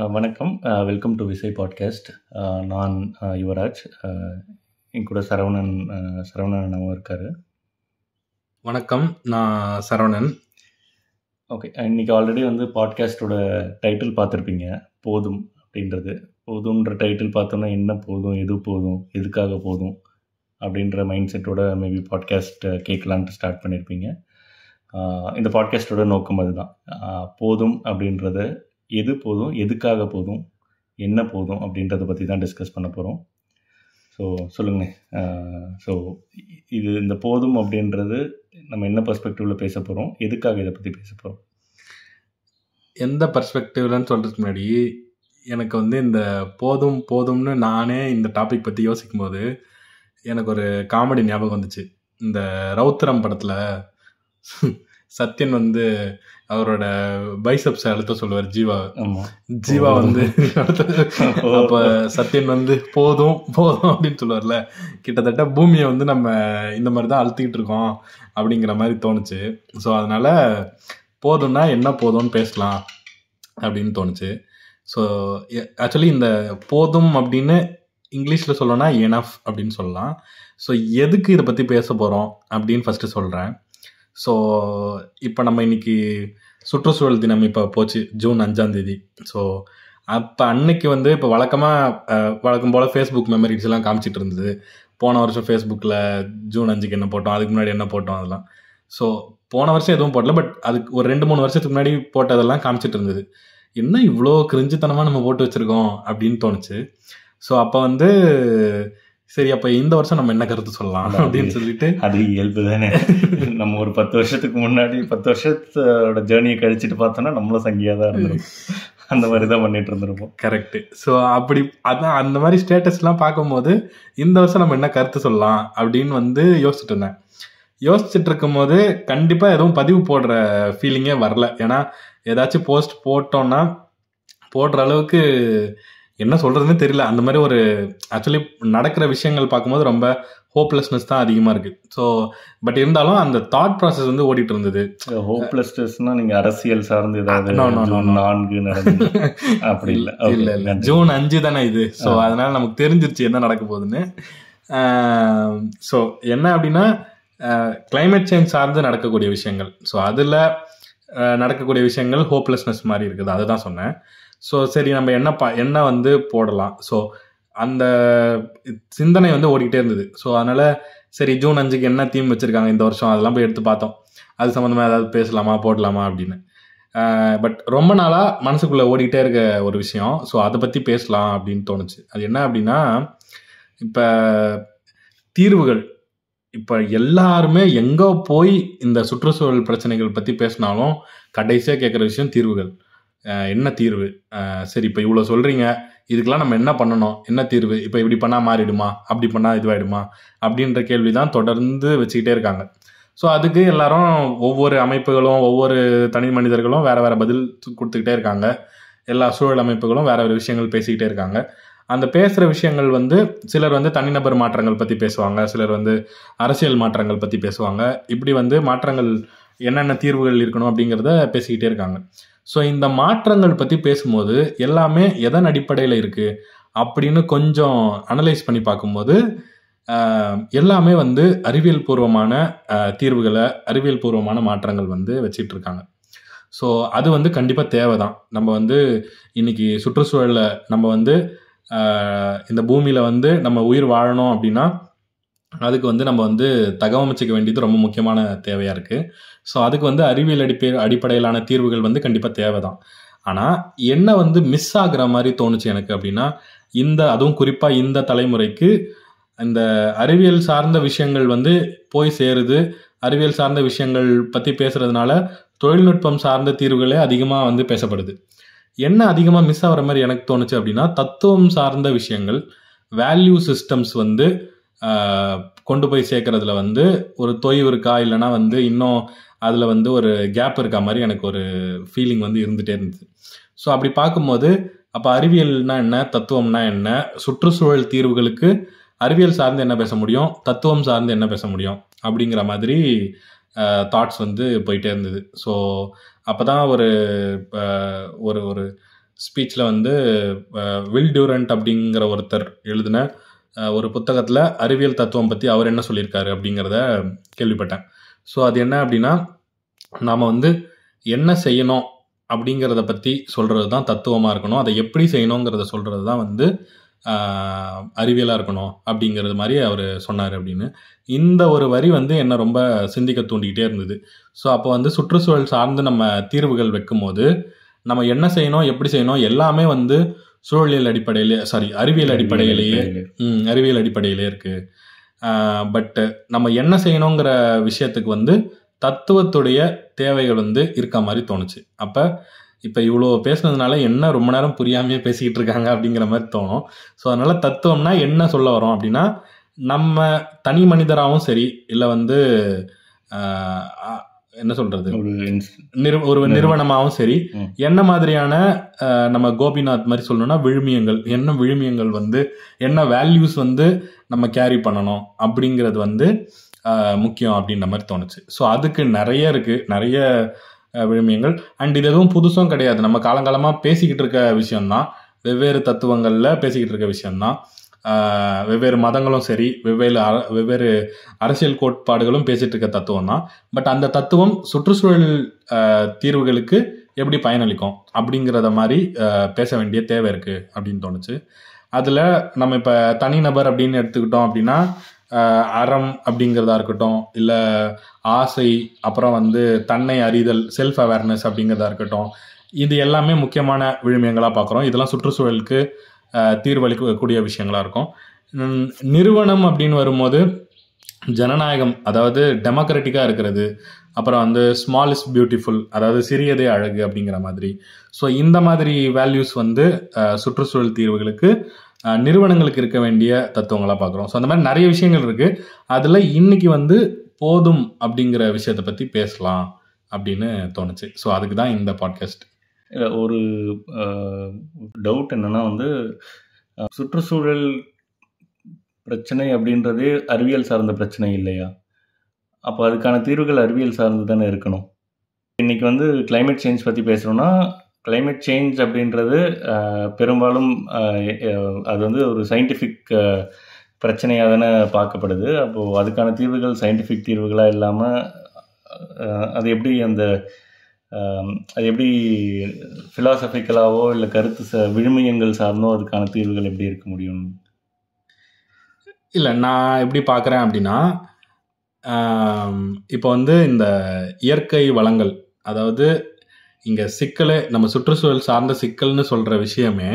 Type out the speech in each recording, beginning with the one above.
வணக்கம். Welcome to விசை podcast. நான் யுவராஜ். என் கூட சரவணன் அண்ணாவும் இருக்காரு. வணக்கம், நான் சரவணன். ஓகே, இன்னைக்கு ஆல்ரெடி பாட்காஸ்டோட டைட்டில் பார்த்துருப்பீங்க, போதும் அப்படின்றது. போதும்ன்ற டைட்டில் பார்த்தோன்னா என்ன போதும், எது போதும், எதுக்காக போதும் அப்படின்ற மைண்ட் செட்டோட மேபி பாட்காஸ்ட் கேட்கலான்ட்டு ஸ்டார்ட் பண்ணியிருப்பீங்க. இந்த பாட்காஸ்டோட நோக்கம் அதுதான். போதும் அப்படின்றத எது போதும், எதுக்காக போதும், என்ன போதும் அப்படின்றத பற்றி தான் டிஸ்கஸ் பண்ண போகிறோம். ஸோ சொல்லுங்கள். ஸோ இந்த போதும் அப்படின்றது நம்ம என்ன பர்ஸ்பெக்டிவில் பேச போகிறோம், எதுக்காக இதை பற்றி பேச போகிறோம்? எந்த பர்ஸ்பெக்டிவ்லன்னு சொல்கிறதுக்கு முன்னாடி எனக்கு இந்த போதும்னு நானே இந்த டாபிக் பற்றி யோசிக்கும் போது எனக்கு ஒரு காமெடி ஞாபகம் வந்துச்சு. இந்த ரவுத்திரம் படத்தில் சத்யன் அவரோட பைசப்ஸை அழுத்த சொல்லுவார் ஜீவா அப்போ சத்யன் போதும் போதும் அப்படின்னு சொல்லுவார்ல. கிட்டத்தட்ட பூமியை நம்ம இந்த மாதிரி தான் அழுத்திக்கிட்டு இருக்கோம் அப்படிங்கிற மாதிரி தோணுச்சு. ஸோ அதனால போதும்னா என்ன போதும்னு பேசலாம் அப்படின்னு தோணுச்சு. ஸோ ஆக்சுவலி இந்த போதும் அப்படின்னு இங்கிலீஷில் சொல்லணும்னா எனஃப் அப்படின்னு சொல்லலாம். ஸோ எதுக்கு இதை பற்றி பேச போகிறோம் அப்படின்னு ஃபஸ்ட்டு சொல்கிறேன். ஸோ இப்போ நம்ம இன்னைக்கு சுற்றுச்சூழல் தினம் இப்போ போச்சு, ஜூன் 5 ஸோ அப்போ அன்னைக்கு இப்போ வழக்கம் போல் ஃபேஸ்புக் மெமரிஸ் எல்லாம் காமிச்சிட்டு இருந்தது. போன வருஷம் ஃபேஸ்புக்கில் ஜூன் 5 என்ன போட்டோம், அதுக்கு முன்னாடி என்ன போட்டோம் அதெல்லாம். ஸோ போன வருஷம் எதுவும் போடல, பட் அதுக்கு ஒரு 2-3 வருஷத்துக்கு முன்னாடி போட்டதெல்லாம் காமிச்சிட்டு இருந்தது. என்ன இவ்வளோ கிரிஞ்சித்தனமாக நம்ம போட்டு வச்சுருக்கோம் அப்படின்னு தோணுச்சு. ஸோ அப்போ சரி, அப்போ இந்த வருஷம் நம்ம என்ன கருத்து சொல்லலாம் அப்படின்னு சொல்லிட்டு, அது இயல்பு தானே. நம்ம ஒரு 10 வருஷத்துக்கு முன்னாடி 10 வருஷத்தோட ஜேர்னியை கழிச்சிட்டு பார்த்தோன்னா நம்மளும் சங்கியாக தான் இருந்திருக்கும். அந்த மாதிரி தான் பண்ணிட்டு இருந்திருப்போம். கரெக்டு. ஸோ அதான் அந்த மாதிரி ஸ்டேட்டஸ்லாம் பார்க்கும்போது இந்த வருஷம் நம்ம என்ன கருத்து சொல்லலாம் அப்படின்னு யோசிச்சுட்டு இருக்கும்போது கண்டிப்பாக எதுவும் பதிவு போடுற ஃபீலிங்கே வரல. ஏன்னா ஏதாச்சும் போஸ்ட் போட்டோன்னா போடுற அளவுக்கு என்ன சொல்கிறதுன்னு தெரியல. அந்த மாதிரி ஒரு ஆக்சுவலி நடக்கிற விஷயங்கள் பார்க்கும்போது ரொம்ப ஹோப்லெஸ்னஸ் தான் அதிகமாக இருக்குது. ஸோ பட் இருந்தாலும் அந்த தாட் ப்ராசஸ் ஓடிட்டு இருந்தது. ஹோப்லெஸ்னஸ்னால் நீங்கள் அரசியல் சார்ந்து ஏதாவது 4 அப்படி இல்லை. இல்லை, ஜூன் 5 தானே இது. ஸோ அதனால் நமக்கு தெரிஞ்சிருச்சு என்ன நடக்க போகுதுன்னு. ஸோ என்ன அப்படின்னா கிளைமேட் சேஞ்ச் சார்ந்து நடக்கக்கூடிய விஷயங்கள். ஸோ அதில் நடக்கக்கூடிய விஷயங்கள் ஹோப்லெஸ்னஸ் மாதிரி இருக்குது, அதை தான் சொன்னேன். ஸோ சரி, நம்ம என்ன போடலாம். ஸோ அந்த சிந்தனை ஓடிக்கிட்டே இருந்தது. ஸோ அதனால் சரி, ஜூன் 5க்கு என்ன தீம் வச்சுருக்காங்க இந்த வருஷம், அதெல்லாம் போய் எடுத்து பார்த்தோம். அது சம்மந்தமாக ஏதாவது பேசலாமா, போடலாமா அப்படின்னு. பட் ரொம்ப நாளாக மனசுக்குள்ளே ஓடிக்கிட்டே இருக்க ஒரு விஷயம். ஸோ அதை பற்றி பேசலாம் அப்படின்னு தோணுச்சு. அது என்ன அப்படின்னா, இப்போ தீர்வுகள், இப்போ எல்லாருமே எங்கே போய் இந்த சுற்றுச்சூழல் பிரச்சனைகள் பற்றி பேசினாலும் கடைசியாக கேட்குற விஷயம் தீர்வுகள். என்ன தீர்வு? சரி, இப்போ இவ்வளோ சொல்கிறீங்க, இதுக்கெல்லாம் நம்ம என்ன பண்ணணும், என்ன தீர்வு? இப்போ இப்படி பண்ணால் மாறிடுமா, அப்படி பண்ணால் இதுவாகிடுமா அப்படின்ற கேள்வி தான் தொடர்ந்து வச்சுக்கிட்டே இருக்காங்க. ஸோ அதுக்கு எல்லாரும் ஒவ்வொரு அமைப்புகளும் ஒவ்வொரு தனி மனிதர்களும் வேறு வேறு பதில் கொடுத்துக்கிட்டே இருக்காங்க. எல்லா சூழல் அமைப்புகளும் வேறு வேறு விஷயங்கள் பேசிக்கிட்டே இருக்காங்க. அந்த பேசுகிற விஷயங்கள் சிலர் தனிநபர் மாற்றங்கள் பற்றி பேசுவாங்க, சிலர் அரசியல் மாற்றங்கள் பற்றி பேசுவாங்க. இப்படி மாற்றங்கள் என்னென்ன தீர்வுகள் இருக்கணும் அப்படிங்கிறத பேசிக்கிட்டே இருக்காங்க. ஸோ இந்த மாற்றங்கள் பற்றி பேசும்போது எல்லாமே எதன் அடிப்படையில் இருக்குது அப்படின்னு கொஞ்சம் அனலைஸ் பண்ணி பார்க்கும்போது எல்லாமே அறிவியல் பூர்வமான தீர்வுகளை, அறிவியல் பூர்வமான மாற்றங்கள் வச்சிட்டு இருக்காங்க. ஸோ அது கண்டிப்பாக தேவை தான். நம்ம இன்னைக்கு சுற்றுச்சூழலை நம்ம இந்த பூமியில் நம்ம உயிர் வாழணும் அப்படின்னா அதுக்கு நம்ம தகவமைச்சிக்க வேண்டியது ரொம்ப முக்கியமான தேவையாக இருக்குது. ஸோ அதுக்கு அறிவியல் அடிப்படையிலான தீர்வுகள் கண்டிப்பாக தேவை தான். ஆனால் என்ன மிஸ் ஆகுற மாதிரி தோணுச்சு எனக்கு அப்படின்னா, அதுவும் குறிப்பாக இந்த தலைமுறைக்கு இந்த அறிவியல் சார்ந்த விஷயங்கள் போய் சேருது. அறிவியல் சார்ந்த விஷயங்கள் பற்றி பேசுகிறதுனால தொழில்நுட்பம் சார்ந்த தீர்வுகளே அதிகமாக பேசப்படுது. என்ன அதிகமாக மிஸ் ஆகிற மாதிரி எனக்கு தோணுச்சு அப்படின்னா, தத்துவம் சார்ந்த விஷயங்கள், வேல்யூ சிஸ்டம்ஸ் கொண்டு போய் சேர்க்கறதுல ஒரு தொய்வு இருக்கா, இல்லைனா இன்னும் அதில் ஒரு கேப் இருக்கா மாதிரி எனக்கு ஒரு ஃபீலிங் இருந்துகிட்டே இருந்தது. ஸோ அப்படி பார்க்கும்போது அப்போ அறிவியல்னா என்ன, தத்துவம்னா என்ன, சுற்றுச்சூழல் தீர்வுகளுக்கு அறிவியல் சார்ந்து என்ன பேச முடியும், தத்துவம் சார்ந்து என்ன பேச முடியும் அப்படிங்கிற மாதிரி தாட்ஸ் போயிட்டே இருந்தது. ஸோ அப்போ தான் ஒரு ஒரு ஸ்பீச்சில் வந்து வில் டியூரண்ட் அப்படிங்கிற ஒருத்தர் எழுதின ஒரு புத்தகத்தில் அறிவியல் தத்துவம் பற்றி அவர் என்ன சொல்லியிருக்காரு அப்படிங்கிறத கேள்விப்பட்டேன். ஸோ அது என்ன அப்படின்னா, நாம் வந்து என்ன செய்யணும் அப்படிங்கிறத பற்றி சொல்கிறது தான் தத்துவமாக இருக்கணும், அதை எப்படி செய்யணுங்கிறத சொல்கிறது தான் வந்து அறிவியலாக இருக்கணும் அப்படிங்கிறது மாதிரி அவர் சொன்னார் அப்படின்னு. இந்த ஒரு வரி வந்து என்னை ரொம்ப சிந்திக்க தூண்டிக்கிட்டே இருந்தது. ஸோ அப்போ வந்து சுற்றுச்சூழல் சார்ந்து நம்ம தீர்வுகள் வைக்கும்போது நம்ம என்ன செய்யணும், எப்படி செய்யணும் எல்லாமே வந்து சூழலியல் அடிப்படையிலே அறிவியல் அடிப்படையிலே இருக்குது. பட் நம்ம என்ன செய்யணுங்கிற விஷயத்துக்கு வந்து தத்துவத்துடைய தேவைகள் வந்து இருக்க மாதிரி தோணுச்சு. அப்போ இப்போ இவ்வளோ பேசுனதுனால என்ன ரொம்ப நேரம் புரியாமையே பேசிக்கிட்டு இருக்காங்க அப்படிங்கிற மாதிரி தோணும். ஸோ அதனால் தத்துவம்னா என்ன சொல்ல வரோம் அப்படின்னா, நம்ம தனி மனிதராகவும் சரி, இல்லை வந்து என்ன சொல்கிறது, ஒரு நிறுவனமாகவும் சரி, என்ன மாதிரியான நம்ம கோபிநாத் மாதிரி சொல்லணும்னா விழுமியங்கள் வந்து என்ன வேல்யூஸ் வந்து நம்ம கேரி பண்ணணும் அப்படிங்கிறது வந்து முக்கியம் அப்படின்ற மாதிரி தோணுச்சு. ஸோ அதுக்கு நிறைய இருக்குது, நிறைய விழுமியங்கள். அண்ட் இது எதுவும் புதுசும் கிடையாது, நம்ம காலங்காலமாக பேசிக்கிட்டு இருக்க விஷயம்தான், வெவ்வேறு தத்துவங்களில் பேசிக்கிட்டு இருக்க விஷயம்தான். வெவ்வேறு மதங்களும் சரி, வெவ்வேறு அரசியல் கோட்பாடுகளும் பேசிகிட்டு இருக்க தத்துவம் தான். பட் அந்த தத்துவம் சுற்றுச்சூழல் தீர்வுகளுக்கு எப்படி பயனளிக்கும் அப்படிங்கிறத மாதிரி பேச வேண்டிய தேவை இருக்குது அப்படின்னு தோணுச்சு. அதில் நம்ம இப்போ தனிநபர் அப்படின்னு எடுத்துக்கிட்டோம் அப்படின்னா, அறம் அப்படிங்கிறதா இருக்கட்டும், இல்லை ஆசை, அப்புறம் வந்து தன்னை அறிதல், செல்ஃப் அவேர்னஸ் அப்படிங்கிறதா இருக்கட்டும், இது எல்லாமே முக்கியமான விழுமியங்களாக பார்க்குறோம். இதெல்லாம் சுற்றுச்சூழலுக்கு தீர்வளிக்கக்கூடிய விஷயங்களாக இருக்கும். நிறுவனம் அப்படின்னு வரும்போது ஜனநாயகம், அதாவது டெமோக்ராட்டிக்காக இருக்கிறது, அப்புறம் வந்து ஸ்மால் இஸ் பியூட்டிஃபுல், அதாவது சிறியதே அழகு அப்படிங்கிற மாதிரி. ஸோ இந்த மாதிரி வேல்யூஸ் வந்து சுற்றுச்சூழல் தீர்வுகளுக்கு நிறுவனங்களுக்கு இருக்க வேண்டிய தத்துவங்களாக பார்க்குறோம். ஸோ அந்த மாதிரி நிறைய விஷயங்கள் இருக்குது. அதில் இன்னைக்கு வந்து போதும் அப்படிங்கிற விஷயத்தை பற்றி பேசலாம் அப்படின்னு தோணுச்சு. ஸோ அதுக்கு தான் இந்த பாட்காஸ்ட். ஒரு டவுட் என்னன்னா வந்து, சுற்றுச்சூழல் பிரச்சனை அப்படின்றதே அறிவியல் சார்ந்த பிரச்சனை இல்லையா? அப்போ அதுக்கான தீர்வுகள் அறிவியல் சார்ந்து தானே இருக்கணும். இன்றைக்கி வந்து கிளைமேட் சேஞ்ச் பற்றி பேசுகிறோன்னா, கிளைமேட் சேஞ்ச் அப்படின்றது பெரும்பாலும் அது வந்து ஒரு சயின்டிஃபிக் பிரச்சனையாக தானே பார்க்கப்படுது. அப்போது அதுக்கான தீர்வுகள் சயின்டிஃபிக் தீர்வுகளாக இல்லாமல் அது எப்படி ஃபிலாசபிக்கலாவோ இல்லை கருத்து விழுமியங்கள் சார்ந்தோ அதுக்கான தீர்வுகள் எப்படி இருக்க முடியும்? இல்லை, நான் எப்படி பார்க்குறேன் அப்படின்னா, இப்போ வந்து இந்த இயற்கை வளங்கள், அதாவது இங்கே சிக்கல், நம்ம சுற்றுச்சூழல் சார்ந்த சிக்கல்னு சொல்கிற விஷயமே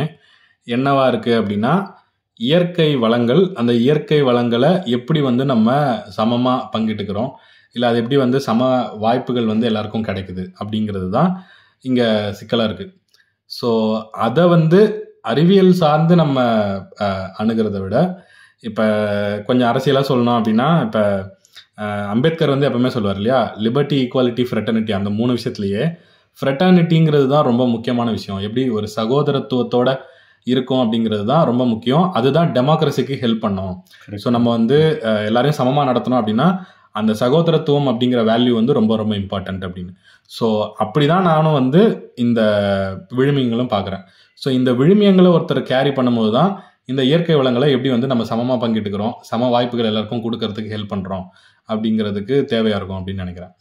என்னவா இருக்குது அப்படின்னா, இயற்கை வளங்கள், அந்த இயற்கை வளங்களை எப்படி வந்து நம்ம சமமாக பங்கிட்டுக்கிறோம், இல்லை அது எப்படி வந்து சம வாய்ப்புகள் வந்து எல்லாருக்கும் கிடைக்குது அப்படிங்கிறது தான் இங்கே சிக்கலாக இருக்குது. ஸோ அதை வந்து அறிவியல் சார்ந்து நம்ம அணுகிறத விட, இப்போ கொஞ்சம் அரசியலாக சொல்லணும் அப்படின்னா, இப்போ அம்பேத்கர் வந்து எப்பவுமே சொல்லுவார் இல்லையா, லிபர்ட்டி, ஈக்குவாலிட்டி, ஃப்ரெட்டர்னிட்டி, அந்த 3 விஷயத்துலேயே ஃப்ரெட்டர்னிட்டிங்கிறது தான் ரொம்ப முக்கியமான விஷயம். எப்படி ஒரு சகோதரத்துவத்தோட இருக்கும் அப்படிங்கிறது தான் ரொம்ப முக்கியம். அதுதான் டெமோக்ரஸிக்கு ஹெல்ப் பண்ணும். ஸோ நம்ம வந்து எல்லாரையும் சமமாக நடத்தணும் அப்படின்னா அந்த சகோதரத்துவம் அப்படிங்கிற வேல்யூ வந்து ரொம்ப ரொம்ப இம்பார்ட்டன்ட் அப்படின்னு. ஸோ அப்படி தான் நானும் வந்து இந்த விழுமியங்களும் பார்க்குறேன். ஸோ இந்த விழுமியங்களை ஒருத்தர் கேரி பண்ணும்போது தான் இந்த இயற்கை வளங்களை எப்படி வந்து நம்ம சமமாக பங்கிட்டுக்கிறோம், சம வாய்ப்புகள் எல்லாருக்கும் கொடுக்கறதுக்கு ஹெல்ப் பண்ணுறோம் அப்படிங்கிறதுக்கு தேவையாக இருக்கும் அப்படின்னு நினைக்கிறேன்.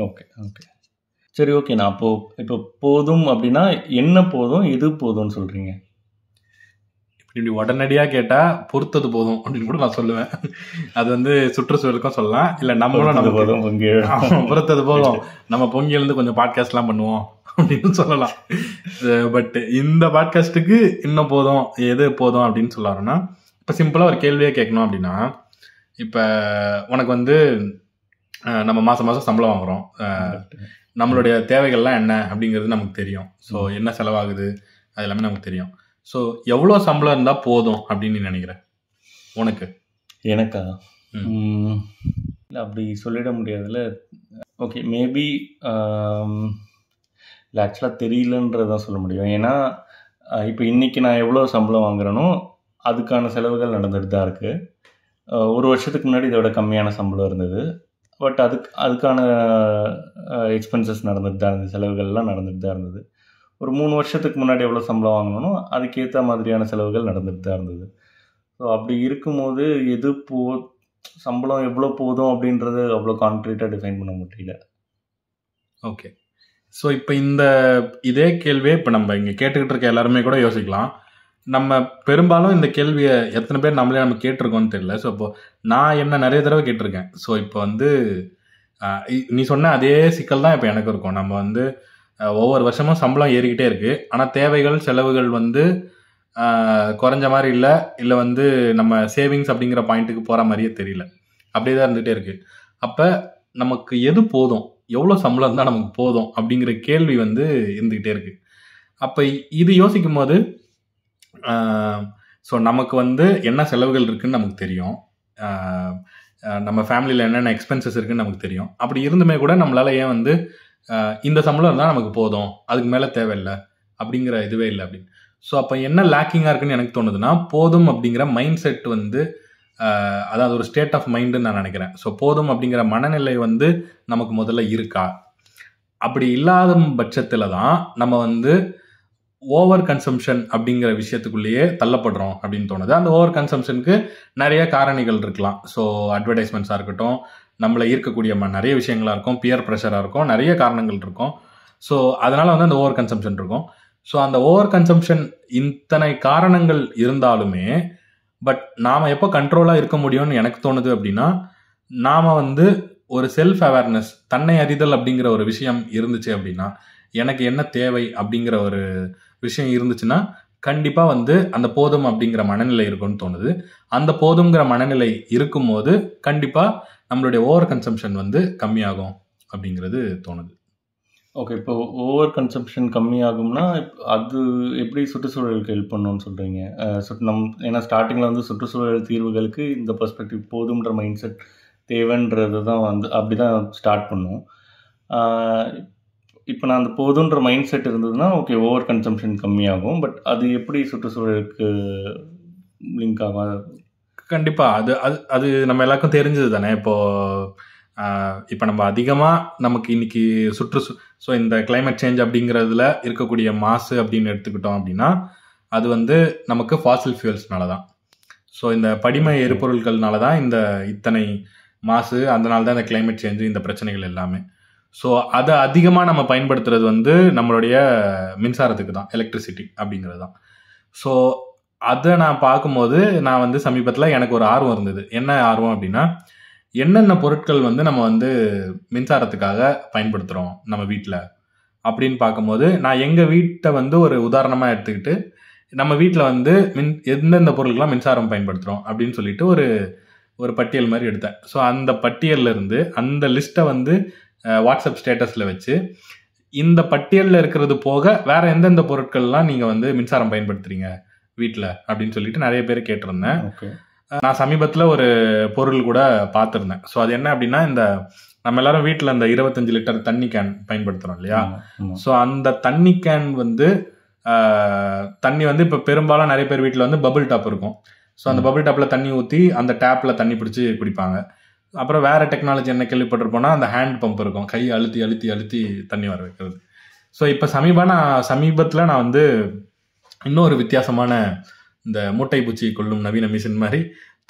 ஓகே ஓகே சரி, ஓகே. நான் இப்போ போதும் அப்படின்னா என்ன போதும், எது போதும்னு சொல்கிறீங்க? இப்படி உடனடியாக கேட்டால் பொறுத்தது போதும் அப்படின்னு கூட நான் சொல்லுவேன். அது வந்து சுற்றுச்சூழலுக்கும் சொல்லலாம், இல்லை நம்மளும் நம்ம போதும் பொறுத்தது போதும் நம்ம பொங்கி எழுந்து கொஞ்சம் பாட்காஸ்ட்லாம் பண்ணுவோம் அப்படின்னு சொல்லலாம். பட் இந்த பாட்காஸ்ட்டுக்கு இன்னும் போதும், எது போதும் அப்படின்னு சொல்லாருன்னா, இப்போ சிம்பிளாக ஒரு கேள்வியே கேட்கணும் அப்படின்னா, இப்போ உனக்கு வந்து நம்ம மாதம் மாதம் சம்பளம் வாங்குகிறோம், நம்மளுடைய தேவைகள்லாம் என்ன அப்படிங்கிறது நமக்கு தெரியும். ஸோ என்ன செலவாகுது அது எல்லாமே நமக்கு தெரியும். ஸோ எவ்வளோ சம்பளம் இருந்தால் போதும் அப்படின்னு நீ நினைக்கிறேன்? உனக்கு? எனக்கா? இல்லை, அப்படி சொல்லிட முடியாதுல்ல. ஓகே, மேபி இல்லை, ஆக்சுவலாக தெரியலன்றதான் சொல்ல முடியும். ஏன்னா இப்போ இன்றைக்கி நான் எவ்வளோ சம்பளம் வாங்குறேனோ அதுக்கான செலவுகள் நடந்துட்டு தான் இருக்குது. ஒரு வருஷத்துக்கு முன்னாடி இதோட கம்மியான சம்பளம் இருந்தது. பட் அதுக்கான எக்ஸ்பென்சஸ் நடந்துட்டு தான் இருந்தது, செலவுகள்லாம் நடந்துட்டு தான் இருந்தது. ஒரு 3 வருஷத்துக்கு முன்னாடி எவ்வளோ சம்பளம் வாங்கணும் அதுக்கேற்ற மாதிரியான செலவுகள் நடந்துட்டு தான் இருந்தது. ஸோ அப்படி இருக்கும்போது சம்பளம் எவ்வளோ போதும் அப்படின்றது அவ்வளோ கான்க்ரீட்டாக டிஃபைன் பண்ண முடியல. ஓகே, ஸோ இப்போ இதே கேள்வியே இப்போ நம்ம இங்கே கேட்டுக்கிட்டு இருக்க எல்லாருமே கூட யோசிக்கலாம். நம்ம பெரும்பாலும் இந்த கேள்வியை எத்தனை பேர் நம்ம கேட்டிருக்கோம்னு தெரியல. ஸோ இப்போ நான் நிறைய தடவை கேட்டிருக்கேன். ஸோ இப்போ நீ சொன்ன அதே சிக்கல் தான் இப்போ எனக்கு இருக்கும். நம்ம ஒவ்வொரு வருஷமும் சம்பளம் ஏறிக்கிட்டே இருக்கு, ஆனால் தேவைகள் செலவுகள் குறைஞ்ச மாதிரி இல்லை நம்ம சேவிங்ஸ் அப்படிங்கிற பாயிண்ட்டுக்கு போகிற மாதிரியே தெரியல, அப்படியே தான் இருந்துகிட்டே இருக்கு. அப்போ நமக்கு எது போதும், எவ்வளோ சம்பளம் தான் நமக்கு போதும் அப்படிங்கிற கேள்வி இருந்துக்கிட்டே இருக்கு. அப்போ இது யோசிக்கும் போது ஸோ நமக்கு என்ன செலவுகள் இருக்குன்னு நமக்கு தெரியும், நம்ம ஃபேமிலியில் என்னென்ன எக்ஸ்பென்சஸ் இருக்குன்னு நமக்கு தெரியும். அப்படி இருந்துமே கூட நம்மளால ஏன் இந்த சம்பளம் இருந்தால் நமக்கு போதும், அதுக்கு மேலே தேவையில்லை அப்படிங்கிற இதுவே இல்லை அப்படின்னு. ஸோ அப்போ என்ன லேக்கிங்காக இருக்குன்னு எனக்கு தோணுதுன்னா, போதும் அப்படிங்கிற மைண்ட் செட் அதாவது ஒரு ஸ்டேட் ஆஃப் மைண்டுன்னு நான் நினைக்கிறேன். ஸோ போதும் அப்படிங்கிற மனநிலை நமக்கு முதல்ல இருக்கா? அப்படி இல்லாத பட்சத்தில் தான் நம்ம ஓவர் கன்சம்ஷன் அப்படிங்கிற விஷயத்துக்குள்ளேயே தள்ளப்படுறோம் அப்படின்னு தோணுது. அந்த ஓவர் கன்சம்ஷனுக்கு நிறைய காரணிகள் இருக்கலாம். ஸோ அட்வர்டைஸ்மெண்ட்ஸாக இருக்கட்டும், நம்மளை ஈர்க்கக்கூடிய நிறைய விஷயங்களாக இருக்கும், பியர் ப்ரெஷராக இருக்கும், நிறைய காரணங்கள் இருக்கும். ஸோ அதனால் அந்த ஓவர் கன்சம்ஷன் இருக்கும். ஸோ அந்த ஓவர் கன்சம்ஷன் இத்தனை காரணங்கள் இருந்தாலுமே பட் நாம் எப்போ கண்ட்ரோலாக இருக்க முடியும்னு எனக்கு தோணுது அப்படின்னா, நாம் ஒரு செல்ஃப் அவேர்னஸ், தன்னை அறிதல் அப்படிங்கிற ஒரு விஷயம் இருந்துச்சு அப்படின்னா, எனக்கு என்ன தேவை அப்படிங்கிற ஒரு விஷயம் இருந்துச்சுன்னா கண்டிப்பாக அந்த போதும் அப்படிங்கிற மனநிலை இருக்கும்னு தோணுது. அந்த போதுங்கிற மனநிலை இருக்கும்போது கண்டிப்பாக நம்மளுடைய ஓவர் கன்சம்ஷன் கம்மியாகும் அப்படிங்கிறது தோணுது. ஓகே, இப்போ ஓவர் கன்சம்ஷன் கம்மியாகும்னா அது எப்படி சுற்றுச்சூழலுக்கு ஹெல்ப் பண்ணணும்னு சொல்கிறீங்க? ஏன்னா ஸ்டார்டிங்கில் சுற்றுச்சூழல் தீர்வுகளுக்கு இந்த பெர்ஸ்பெக்டிவ் போதுன்ற மைண்ட் செட் தேவைன்றது தான் அப்படி தான் ஸ்டார்ட் பண்ணும். இப்போ நான் அந்த போதுன்ற மைண்ட் செட் இருந்ததுன்னா ஓகே, ஓவர் கன்சம்ஷன் கம்மியாகும். பட் அது எப்படி சுற்றுச்சூழலுக்கு லிங்க் ஆகும்? கண்டிப்பாக அது அது அது நம்ம எல்லாருக்கும் தெரிஞ்சது தானே. இப்போ நம்ம அதிகமாக நமக்கு இன்னைக்கு ஸோ இந்த கிளைமேட் சேஞ்ச் அப்படிங்கிறதுல இருக்கக்கூடிய மாசு அப்படின்னு எடுத்துக்கிட்டோம் அப்படின்னா அது நமக்கு ஃபாசில் ஃபியூல்ஸ்னால தான். ஸோ இந்த படிம எரிபொருட்கள்னால தான் இத்தனை மாசு, அதனால தான் இந்த கிளைமேட் சேஞ்சு, இந்த பிரச்சனைகள் எல்லாமே. ஸோ அதை அதிகமாக நம்ம பயன்படுத்துறது நம்மளுடைய மின்சாரத்துக்கு தான், எலக்ட்ரிசிட்டி அப்படிங்கிறது தான். ஸோ அதை நான் பார்க்கும்போது நான் சமீபத்தில் எனக்கு ஒரு ஆர்வம் இருந்தது. என்ன ஆர்வம் அப்படின்னா, என்னென்ன பொருட்கள் நம்ம மின்சாரத்துக்காக பயன்படுத்துகிறோம் நம்ம வீட்டில் அப்படின்னு பார்க்கும்போது, நான் எங்கள் வீட்டை ஒரு உதாரணமாக எடுத்துக்கிட்டு நம்ம வீட்டில் எந்தெந்த பொருட்கள்லாம் மின்சாரம் பயன்படுத்துகிறோம் அப்படின்னு சொல்லிட்டு ஒரு பட்டியல் மாதிரி எடுத்தேன். ஸோ அந்த பட்டியலில் இருந்து அந்த லிஸ்ட்டை வாட்ஸ்அப் ஸ்டேட்டஸில் வச்சு, இந்த பட்டியலில் இருக்கிறது போக வேற எந்தெந்த பொருட்கள்லாம் நீங்கள் மின்சாரம் பயன்படுத்துறீங்க வீட்டில் அப்படின்னு சொல்லிட்டு நிறைய பேர் கேட்டிருந்தேன். நான் சமீபத்தில் ஒரு பொருள் கூட பார்த்துருந்தேன். ஸோ அது என்ன அப்படின்னா, நம்ம எல்லாரும் வீட்டில் அந்த 25 லிட்டர் தண்ணி கேன் பயன்படுத்துகிறோம் இல்லையா? ஸோ அந்த தண்ணி கேன் தண்ணி இப்போ பெரும்பாலும் நிறைய பேர் வீட்டில் பபிள் டாப் இருக்கும். ஸோ அந்த பபிள் டாப்பில் தண்ணி ஊற்றி அந்த டேப்பில் தண்ணி பிடிச்சி குடிப்பாங்க. அப்புறம் வேறு டெக்னாலஜி என்ன கேள்விப்பட்டிருப்போம்னா, அந்த ஹேண்ட் பம்ப் இருக்கும், கை அழுத்தி அழுத்தி அழுத்தி தண்ணி வர வைக்கிறது. ஸோ இப்போ சமீபத்தில் நான் இன்னொரு வித்தியாசமான இந்த மூட்டை பூச்சி கொள்ளும் நவீன மிஷின் மாதிரி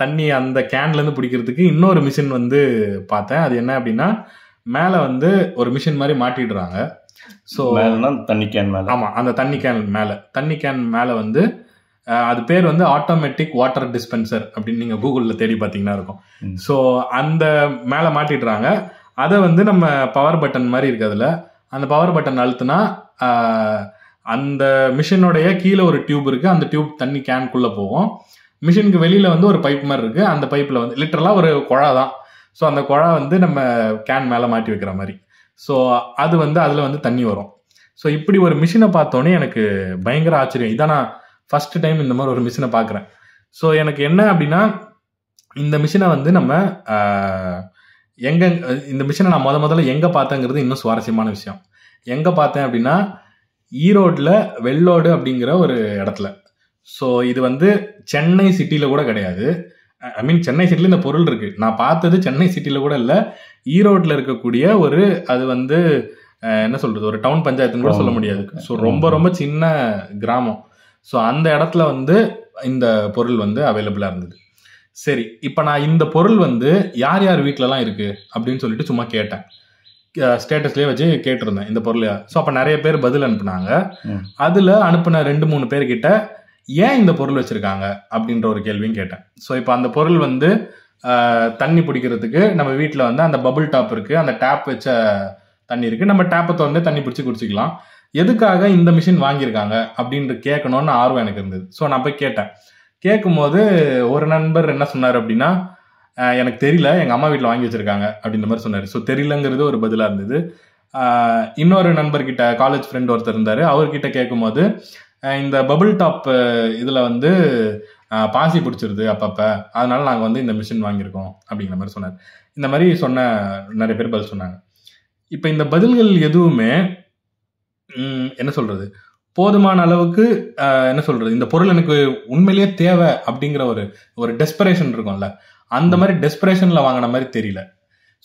தண்ணி அந்த கேன்லேருந்து பிடிக்கிறதுக்கு இன்னொரு மிஷின் பார்த்தேன். அது என்ன அப்படின்னா, மேலே ஒரு மிஷின் மாதிரி மாட்டிடுறாங்க. ஸோ தண்ணி கேன் மேலே, ஆமாம், அந்த தண்ணி கேன் மேலே அது பேர் ஆட்டோமேட்டிக் வாட்டர் டிஸ்பென்சர் அப்படின்னு நீங்கள் கூகுளில் தேடி பார்த்தீங்கன்னா இருக்கும். ஸோ அந்த மேலே மாட்டிடுறாங்க. அதை நம்ம பவர் பட்டன் மாதிரி இருக்கிறதுல அந்த பவர் பட்டன் அழுத்துனா அந்த மிஷினோடைய கீழே ஒரு டியூப் இருக்குது, அந்த டியூப் தண்ணி கேனுக்குள்ளே போகும். மிஷினுக்கு வெளியில் ஒரு பைப் மாதிரி இருக்குது, அந்த பைப்பில் லிட்டரலாக ஒரு குழா தான். ஸோ அந்த குழா நம்ம கேன் மேலே மாட்டி வைக்கிற மாதிரி. ஸோ அது அதில் தண்ணி வரும். ஸோ இப்படி ஒரு மிஷினை பார்த்தோன்னே எனக்கு பயங்கர ஆச்சரியம். இதான் நான் ஃபர்ஸ்ட் டைம் இந்த மாதிரி ஒரு மிஷினை பார்க்குறேன். ஸோ எனக்கு என்ன அப்படின்னா, இந்த மிஷினை நம்ம இந்த மிஷினை நான் முதல்ல எங்கே பார்த்தேங்கிறது இன்னும் சுவாரஸ்யமான விஷயம். எங்கே பார்த்தேன் அப்படின்னா, ஈரோட்டில் வெள்ளோடு அப்படிங்கிற ஒரு இடத்துல. ஸோ இது சென்னை சிட்டியில் கூட கிடையாது. ஐ மீன் சென்னை சிட்டியில் இந்த பொருள் இருக்குது. நான் பார்த்தது சென்னை சிட்டியில் கூட இல்லை, ஈரோட்டில் இருக்கக்கூடிய அது என்ன சொல்றது, ஒரு டவுன் பஞ்சாயத்துன்னு கூட சொல்ல முடியாது. ஸோ ரொம்ப ரொம்ப சின்ன கிராமம். ஸோ அந்த இடத்துல வந்து இந்த பொருள் வந்து அவைலபிளா இருந்தது. சரி, இப்போ நான் இந்த பொருள் வந்து யார் யார் வீட்டிலலாம் இருக்கு அப்படின்னு சொல்லிட்டு சும்மா கேட்டேன். ஸ்டேட்டஸ்லேயே வச்சு கேட்டிருந்தேன் இந்த பொருள். ஸோ அப்போ நிறைய பேர் பதில் அனுப்புனாங்க. அதில் அனுப்பின 2-3 பேர்கிட்ட ஏன் இந்த பொருள் வச்சுருக்காங்க அப்படின்ற ஒரு கேள்வியும் கேட்டேன். ஸோ இப்போ அந்த பொருள் வந்து தண்ணி பிடிக்கிறதுக்கு நம்ம வீட்டில் வந்து அந்த பபுள் டாப் இருக்குது, அந்த டேப் வச்ச தண்ணி இருக்குது, நம்ம டேப்பை திறந்து தண்ணி பிடிச்சி குடிச்சிக்கலாம். எதுக்காக இந்த மிஷின் வாங்கியிருக்காங்க அப்படின்ட்டு கேட்கணும்னு ஆர்வம் எனக்கு இருந்தது. ஸோ நான் போய் கேட்டேன். கேட்கும்போது ஒரு நண்பர் என்ன சொன்னார் அப்படின்னா, எனக்கு தெரியல, எங்கள் அம்மா வீட்டில் வாங்கி வச்சுருக்காங்க அப்படின்ற மாதிரி சொன்னார். ஸோ தெரியலங்கிறது ஒரு பதிலாக இருந்தது. இன்னொரு நண்பர்கிட்ட, காலேஜ் ஃப்ரெண்ட் ஒருத்தர் இருந்தார், அவர்கிட்ட கேட்கும்போது இந்த பபுள் டாப் இதில் வந்து பாசி பிடிச்சிருது அப்பப்போ, அதனால நாங்கள் வந்து இந்த மிஷின் வாங்கியிருக்கோம் அப்படிங்கிற மாதிரி சொன்னார். இந்த மாதிரி சொன்ன நிறைய பேர் பதில் சொன்னாங்க. இப்போ இந்த பதில்கள் எதுவுமே என்ன சொல்கிறது, போதுமான அளவுக்கு என்ன சொல்கிறது, இந்த பொருள் எனக்கு உண்மையிலேயே தேவை அப்படிங்கிற ஒரு டெஸ்பரேஷன் இருக்கும்ல, அந்த மாதிரி டெஸ்பரேஷனில் வாங்கின மாதிரி தெரியல.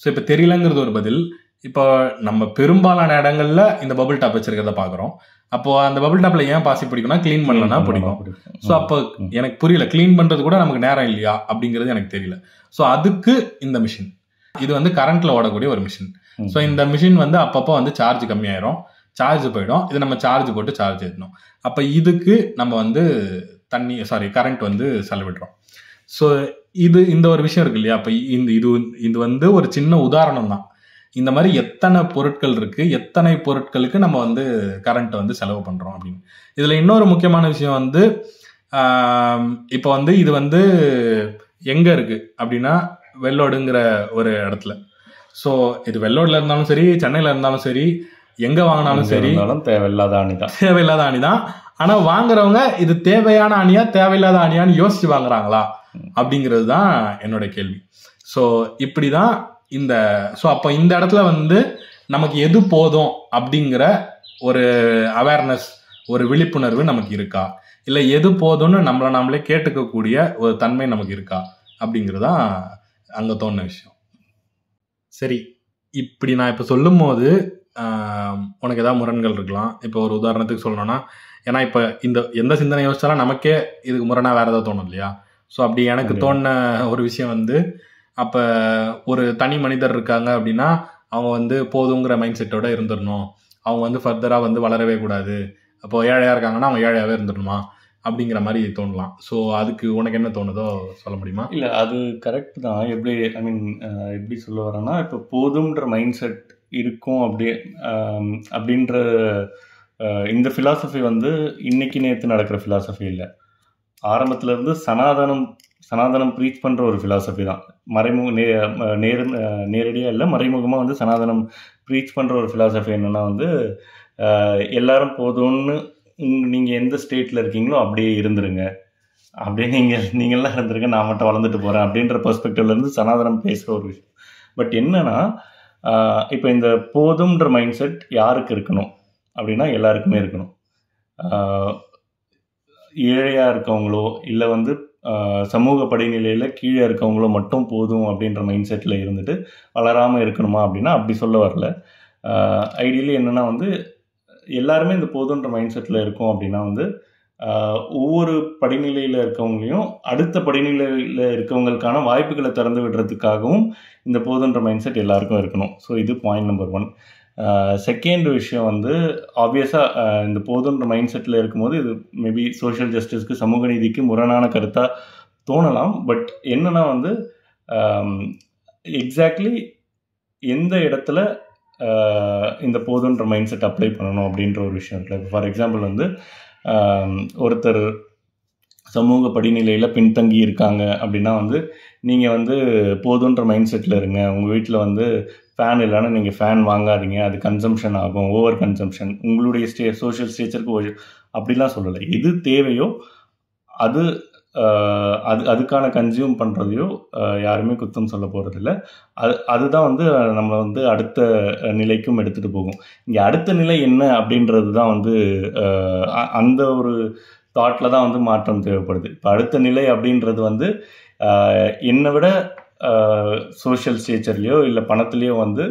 ஸோ இப்போ தெரியலங்கிறது ஒரு பதில். இப்போ நம்ம பெரும்பாலான இடங்கள்ல இந்த பபுள் டாப் வச்சிருக்கிறத பார்க்குறோம். அப்போ அந்த பபுள் டாப்ல ஏன் பாசி பிடிக்கும்னா க்ளீன் பண்ணலன்னா பிடிக்கும். ஸோ அப்போ எனக்கு புரியல, க்ளீன் பண்றது கூட நமக்கு நேரம் இல்லையா அப்படிங்கிறது எனக்கு தெரியல. ஸோ அதுக்கு இந்த மிஷின், இது வந்து கரண்ட்ல ஓடக்கூடிய ஒரு மிஷின். ஸோ இந்த மிஷின் வந்து அப்பப்போ வந்து சார்ஜ் கம்மியாயிரும், சார்ஜ் போயிடும், இது நம்ம சார்ஜ் போட்டு சார்ஜ் ஏற்றணும். அப்போ இதுக்கு நம்ம வந்து கரண்ட் வந்து செலவிடுறோம். ஸோ இந்த ஒரு விஷயம் இருக்கு இல்லையா. அப்போ இது வந்து ஒரு சின்ன உதாரணம் தான். இந்த மாதிரி எத்தனை பொருட்கள் இருக்கு, எத்தனை பொருட்களுக்கு நம்ம வந்து கரண்ட்டை வந்து செலவு பண்றோம் அப்படின்னு. இதுல இன்னொரு முக்கியமான விஷயம் வந்து இப்போ வந்து இது வந்து எங்க இருக்கு அப்படின்னா வெள்ளோடுங்கிற ஒரு இடத்துல. ஸோ இது வெள்ளோடுல இருந்தாலும் சரி, சென்னையில இருந்தாலும் சரி, எங்க வாங்கினாலும் சரி, தேவையில்லாத அணிதான். ஆனா வாங்குறவங்க இது தேவையான அணியா தேவையில்லாத அணியான்னு யோசிச்சு வாங்குறாங்களா அப்படிங்கிறது தான் என்னோட கேள்வி. ஸோ இப்படிதான் அப்போ இந்த இடத்துல வந்து நமக்கு எது போதும் அப்படிங்கிற ஒரு அவேர்னஸ், ஒரு விழிப்புணர்வு நமக்கு இருக்கா, இல்லை எது போதும்னு நம்மளை நாமளே கேட்டுக்கக்கூடிய ஒரு தன்மை நமக்கு இருக்கா அப்படிங்கிறதான் அங்கே தோணுன விஷயம். சரி, இப்படி நான் இப்போ சொல்லும் போது உனக்கு ஏதாவது முரண்கள் இருக்கலாம். இப்போ ஒரு உதாரணத்துக்கு சொல்லணும்னா, ஏன்னா இப்போ எந்த சிந்தனை யோசிச்சாலும் நமக்கே இதுக்கு முரணா வேற ஏதாவது தோணும் இல்லையா. ஸோ அப்படி எனக்கு தோணுன ஒரு விஷயம் வந்து, அப்போ ஒரு தனி மனிதர் இருக்காங்க அப்படின்னா அவங்க வந்து போதுங்கிற மைண்ட் செட்டோட இருந்துடணும், அவங்க வந்து ஃபர்தராக வந்து வளரவே கூடாது, அப்போ ஏழையாக இருக்காங்கன்னா அவங்க ஏழையாகவே இருந்துடணுமா அப்படிங்கிற மாதிரி தோணலாம். ஸோ அதுக்கு உனக்கு என்ன தோணுதோ சொல்ல முடியுமா? இல்லை, அது கரெக்ட் தான். எப்படி சொல்ல வரேன்னா, இப்போ போதும்ன்ற மைண்ட் செட் இருக்கும் அப்படின்ற இந்த ஃபிலாசபி வந்து இன்னைக்கு நேற்று நடக்கிற ஃபிலாசபி இல்லை. ஆரம்பத்துல இருந்து சனாதனம் ப்ரீச் பண்ணுற ஒரு ஃபிலாசபி தான். நேரடியாக இல்லை, மறைமுகமாக வந்து சனாதனம் ப்ரீச் பண்ணுற ஒரு ஃபிலாசபி என்னென்னா வந்து, எல்லாரும் போதும்னு நீங்கள் எந்த ஸ்டேட்டில் இருக்கீங்களோ அப்படியே இருந்துருங்க, அப்படியே நீங்கள்லாம் இருந்துருங்க, நான் மட்டும் வளர்ந்துட்டு போகிறேன் அப்படின்ற பெர்ஸ்பெக்டிவ்லேருந்து சனாதனம் பேசுகிற ஒரு விஷயம். பட் என்னன்னா, இப்போ இந்த போதும்ன்ற மைண்ட் செட் யாருக்கு இருக்கணும் அப்படின்னா எல்லாருக்குமே இருக்கணும். ஏழையாக இருக்கவங்களோ இல்லை வந்து சமூக படிநிலையில் கீழே இருக்கவங்களோ மட்டும் போதும் அப்படின்ற மைண்ட் செட்டில் இருந்துட்டு வளராமல் இருக்கணுமா அப்படின்னா அப்படி சொல்ல வரல. ஐடியலி என்னென்னா வந்து எல்லாருமே இந்த போதுன்ற மைண்ட் செட்டில் இருக்கும் அப்படின்னா வந்து ஒவ்வொரு படிநிலையில் இருக்கவங்களையும் அடுத்த படிநிலையில் இருக்கவங்களுக்கான வாய்ப்புகளை திறந்து விடுறதுக்காகவும் இந்த போதுன்ற மைண்ட் செட் எல்லாருக்கும் இருக்கணும். ஸோ இது பாயிண்ட் நம்பர் 1. செகண்ட் விஷயம் வந்து ஆப்வியஸாக இந்த போதுன்ற மைண்ட் செட்டில் இருக்கும்போது இது மேபி சோஷியல் ஜஸ்டிஸ்க்கு, சமூக நீதிக்கு முரணான கருத்தாக தோணலாம். பட் என்னன்னா வந்து எக்ஸாக்ட்லி எந்த இடத்துல இந்த போதுன்ற மைண்ட் செட் அப்ளை பண்ணணும் அப்படின்ற ஒரு விஷயம் இருக்குல்ல. ஃபார் எக்ஸாம்பிள் வந்து ஒருத்தர் சமூக படிநிலையில் பின்தங்கி இருக்காங்க அப்படின்னா வந்து நீங்கள் வந்து போதுன்ற மைண்ட் செட்டில் இருங்க, உங்கள் வீட்டில் வந்து ஃபேன் இல்லைன்னா நீங்கள் ஃபேன் வாங்காதீங்க, அது கன்சம்ஷன் ஆகும், ஓவர் கன்சம்ஷன், உங்களுடைய சோஷியல் ஸ்டேச்சருக்கு அப்படிலாம் சொல்லலை. எது தேவையோ அதுக்கான கன்சியூம் பண்ணுறதையோ யாருமே குத்தம் சொல்ல போகிறதில்ல. அதுதான் வந்து நம்மளை வந்து அடுத்த நிலைக்கும் எடுத்துகிட்டு போகும். இங்கே அடுத்த நிலை என்ன அப்படின்றது தான் வந்து அந்த ஒரு தாட்டில் தான் வந்து மாற்றம் தேவைப்படுது. இப்போ அடுத்த நிலை அப்படின்றது வந்து என்னை விட சோஷியல் ஸ்டேச்சர்லேயோ இல்லை பணத்துலேயோ வந்து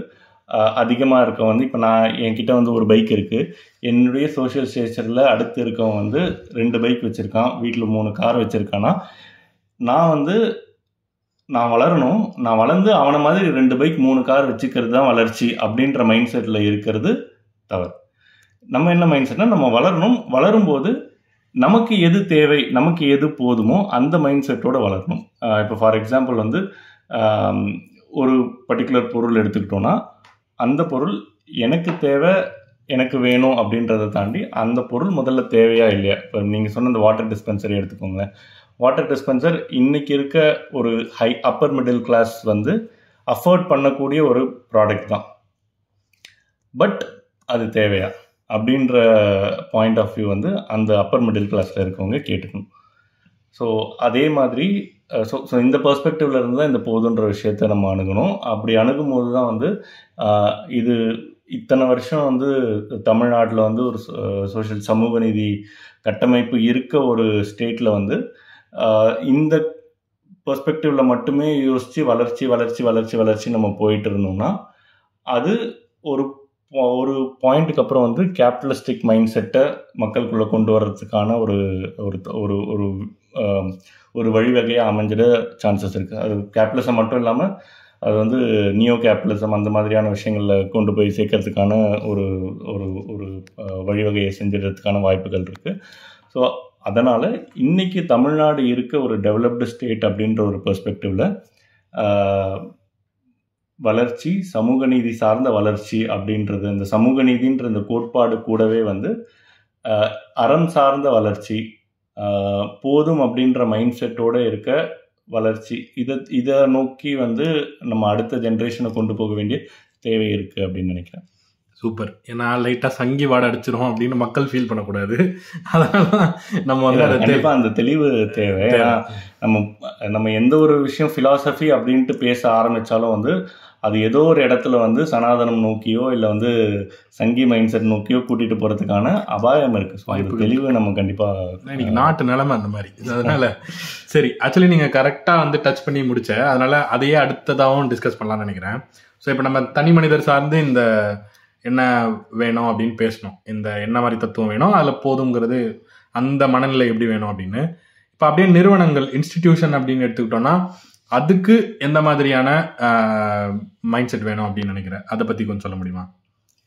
அதிகமாக இருக்கவன் வந்து, இப்போ நான் என்கிட்ட வந்து ஒரு பைக் இருக்குது, என்னுடைய சோஷியல் ஸ்டேச்சரில் அடுத்து இருக்கவன் வந்து 2 பைக் வச்சுருக்கான், வீட்டில் 3 கார் வச்சுருக்கான்னா, நான் வளரணும், நான் வளர்ந்து அவனை மாதிரி 2 பைக் 3 கார் வச்சுக்கிறது தான் வளர்ச்சி அப்படின்ற மைண்ட் செட்டில் இருக்கிறது தவறு. நம்ம என்ன மைண்ட் செட்னா, நம்ம வளரணும், வளரும்போது நமக்கு எது தேவை, நமக்கு எது போதுமோ அந்த மைண்ட் செட்டோடு வளரணும். இப்போ ஃபார் எக்ஸாம்பிள் வந்து ஒரு பர்டிகுலர் பொருள் எடுத்துக்கிட்டோன்னா, அந்த பொருள் எனக்கு தேவை, எனக்கு வேணும் அப்படின்றத தாண்டி அந்த பொருள் முதல்ல தேவையா இல்லையா. இப்போ நீங்கள் சொன்ன இந்த வாட்டர் டிஸ்பென்சரி எடுத்துக்கோங்களேன். வாட்டர் டிஸ்பென்சர் இன்னைக்கு இருக்க ஒரு அப்பர் மிடில் கிளாஸ் வந்து அஃபோர்ட் பண்ணக்கூடிய ஒரு ப்ராடக்ட் தான். பட் அது தேவையா அப்படின்ற பாயிண்ட் ஆஃப் வியூ வந்து அந்த அப்பர் மிடில் கிளாஸில் இருக்கவங்க கேட்டுக்கணும். ஸோ அதே மாதிரி ஸோ இந்த பெர்ஸ்பெக்டிவ்ல இருந்து தான் இந்த போதுன்ற விஷயத்த நம்ம அணுகணும். அப்படி அணுகும்போது தான் வந்து இது இத்தனை வருஷம் வந்து தமிழ்நாட்டில் வந்து ஒரு சோஷியல் சமூக நீதி கட்டமைப்பு இருக்க ஒரு ஸ்டேட்டில் வந்து இந்த பெர்ஸ்பெக்டிவ்ல மட்டுமே யோசித்து வளர்ச்சி வளர்ச்சி வளர்ச்சி வளர்ச்சி நம்ம போயிட்டு இருந்தோம்னா, அது ஒரு பாயிண்ட்டுக்கு அப்புறம் வந்து கேபிட்டலிஸ்டிக் மைண்ட் செட்டை மக்களுக்குள்ளே கொண்டு வர்றதுக்கான ஒரு வழிவகையாக அமைஞ்சிட சான்சஸ் இருக்குது. அது கேபிட்டலிசம் மட்டும் இல்லாமல் அது வந்து நியோ கேபிட்டலிசம் அந்த மாதிரியான விஷயங்களில் கொண்டு போய் சேர்க்கறதுக்கான ஒரு ஒரு ஒரு வழிவகையை செஞ்சிடறதுக்கான வாய்ப்புகள் இருக்குது. ஸோ அதனால் இன்றைக்கி தமிழ்நாடு இருக்க ஒரு டெவலப்டு ஸ்டேட் அப்படின்ற ஒரு பெர்ஸ்பெக்டிவில் வளர்ச்சி, சமூக நீதி சார்ந்த வளர்ச்சி அப்படின்றது, இந்த சமூக நீதின்ற இந்த கோட்பாடு கூடவே வந்து அறம் சார்ந்த வளர்ச்சி, போதும் அப்படின்ற மைண்ட் செட்டோடு இருக்க வளர்ச்சி, இதை நோக்கி வந்து நம்ம அடுத்த ஜென்ரேஷனை கொண்டு போக வேண்டிய தேவை இருக்குது அப்படின்னு நினைக்கிறேன். சூப்பர். ஏன்னா லைட்டாக சங்கி வாடை அடிச்சிரும் அப்படின்னு மக்கள் ஃபீல் பண்ணக்கூடாது. அதனால நம்ம வந்து கண்டிப்பாக அந்த தெளிவு தேவை. ஏன்னா நம்ம எந்த ஒரு விஷயம் ஃபிலாசபி அப்படின்ட்டு பேச ஆரம்பித்தாலும் வந்து அது ஏதோ ஒரு இடத்துல வந்து சனாதனம் நோக்கியோ இல்லை வந்து சங்கி மைண்ட் செட் நோக்கியோ கூட்டிகிட்டு போகிறதுக்கான அபாயம் இருக்குது. ஸோ அந்த தெளிவு நம்ம கண்டிப்பாக இன்னைக்கு நாட்டு நிலைமை அந்த மாதிரி. அதனால சரி, ஆக்சுவலி நீங்கள் கரெக்டாக வந்து டச் பண்ணி முடிச்ச, அதனால அதையே அடுத்ததாகவும் டிஸ்கஸ் பண்ணலாம்னு நினைக்கிறேன். ஸோ இப்போ நம்ம தனி மனிதர் சார்ந்து இந்த என்ன வேணும் அப்படின்னு பேசணும், இந்த என்ன மாதிரி தத்துவம் வேணும், அதில் போதுங்கிறது அந்த மனநிலை எப்படி வேணும் அப்படின்னு. இப்போ அப்படியே நிறுவனங்கள், இன்ஸ்டிடியூஷன் அப்படின்னு எடுத்துக்கிட்டோம்னா அதுக்கு எந்த மாதிரியான மைண்ட் செட் வேணும் அப்படின்னு நினைக்கிறேன், அதை பற்றி கொஞ்சம் சொல்ல முடியுமா?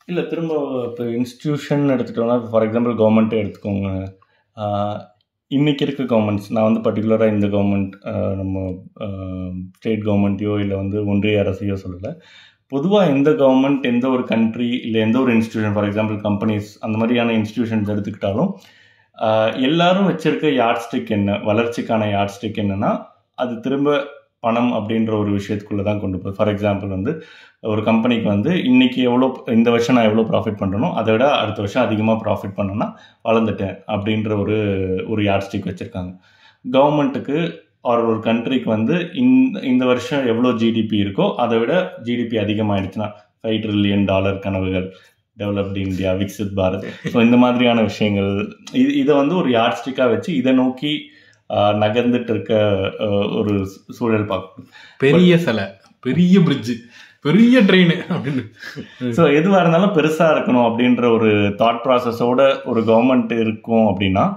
இல்லை, திரும்ப இப்போ இன்ஸ்டிடியூஷன் எடுத்துக்கிட்டோம்னா ஃபார் எக்ஸாம்பிள் கவர்மெண்ட்டே எடுத்துக்கோங்க. இன்றைக்கி இருக்க கவர்மெண்ட்ஸ், நான் வந்து பர்டிகுலராக இந்த கவர்மெண்ட் நம்ம ஸ்டேட் கவர்மெண்ட்டையோ இல்லை வந்து ஒன்றிய அரசையோ சொல்லலை. பொதுவாக எந்த கவர்மெண்ட், எந்த ஒரு கண்ட்ரி இல்லை எந்த ஒரு இன்ஸ்டிடியூஷன், ஃபார் எக்ஸாம்பிள் கம்பெனிஸ், அந்த மாதிரியான இன்ஸ்டிடியூஷன்ஸ் எடுத்துக்கிட்டாலும் எல்லாரும் வச்சுருக்க யார்ட் ஸ்டிக் என்ன, வளர்ச்சிக்கான யார்ட் ஸ்டிக் என்னென்னா அது திரும்ப பணம் அப்படின்ற ஒரு விஷயத்துக்குள்ளே தான் கொண்டு போகுது. ஃபார் எக்ஸாம்பிள் வந்து ஒரு கம்பெனிக்கு வந்து இன்றைக்கி இந்த வருஷம் நான் எவ்வளோ ப்ராஃபிட் பண்ணுறனோ அதை விட அடுத்த வருஷம் அதிகமாக ப்ராஃபிட் பண்ணேன்னா வளர்ந்துட்டேன் அப்படின்ற ஒரு யார்ட் ஸ்டிக் வச்சுருக்காங்க. கவர்மெண்ட்டுக்கு ஒரு கண்ட்ரிக்கு வந்து இந்த வருஷம் எவ்வளோ ஜிடிபி இருக்கோ அதை விட ஜிடிபி அதிகமாகிடுச்சுன்னா $5 trillion கனவுகள், developed India, Viksit Bharat, so இந்த மாதிரியான விஷயங்கள், இதை வந்து ஒரு யார்ட் ஸ்டிக்காக வச்சு இதை நோக்கி நகர்ந்துட்டு இருக்க ஒரு சூழல் பார்க்கணும். பெரிய சிலை, பெரிய பிரிட்ஜு, பெரிய ட்ரெயின் அப்படின்னு. ஸோ எதுவாக இருந்தாலும் பெருசாக இருக்கணும் அப்படின்ற ஒரு தாட் ப்ராசஸோட ஒரு கவர்மெண்ட் இருக்கும் அப்படின்னா,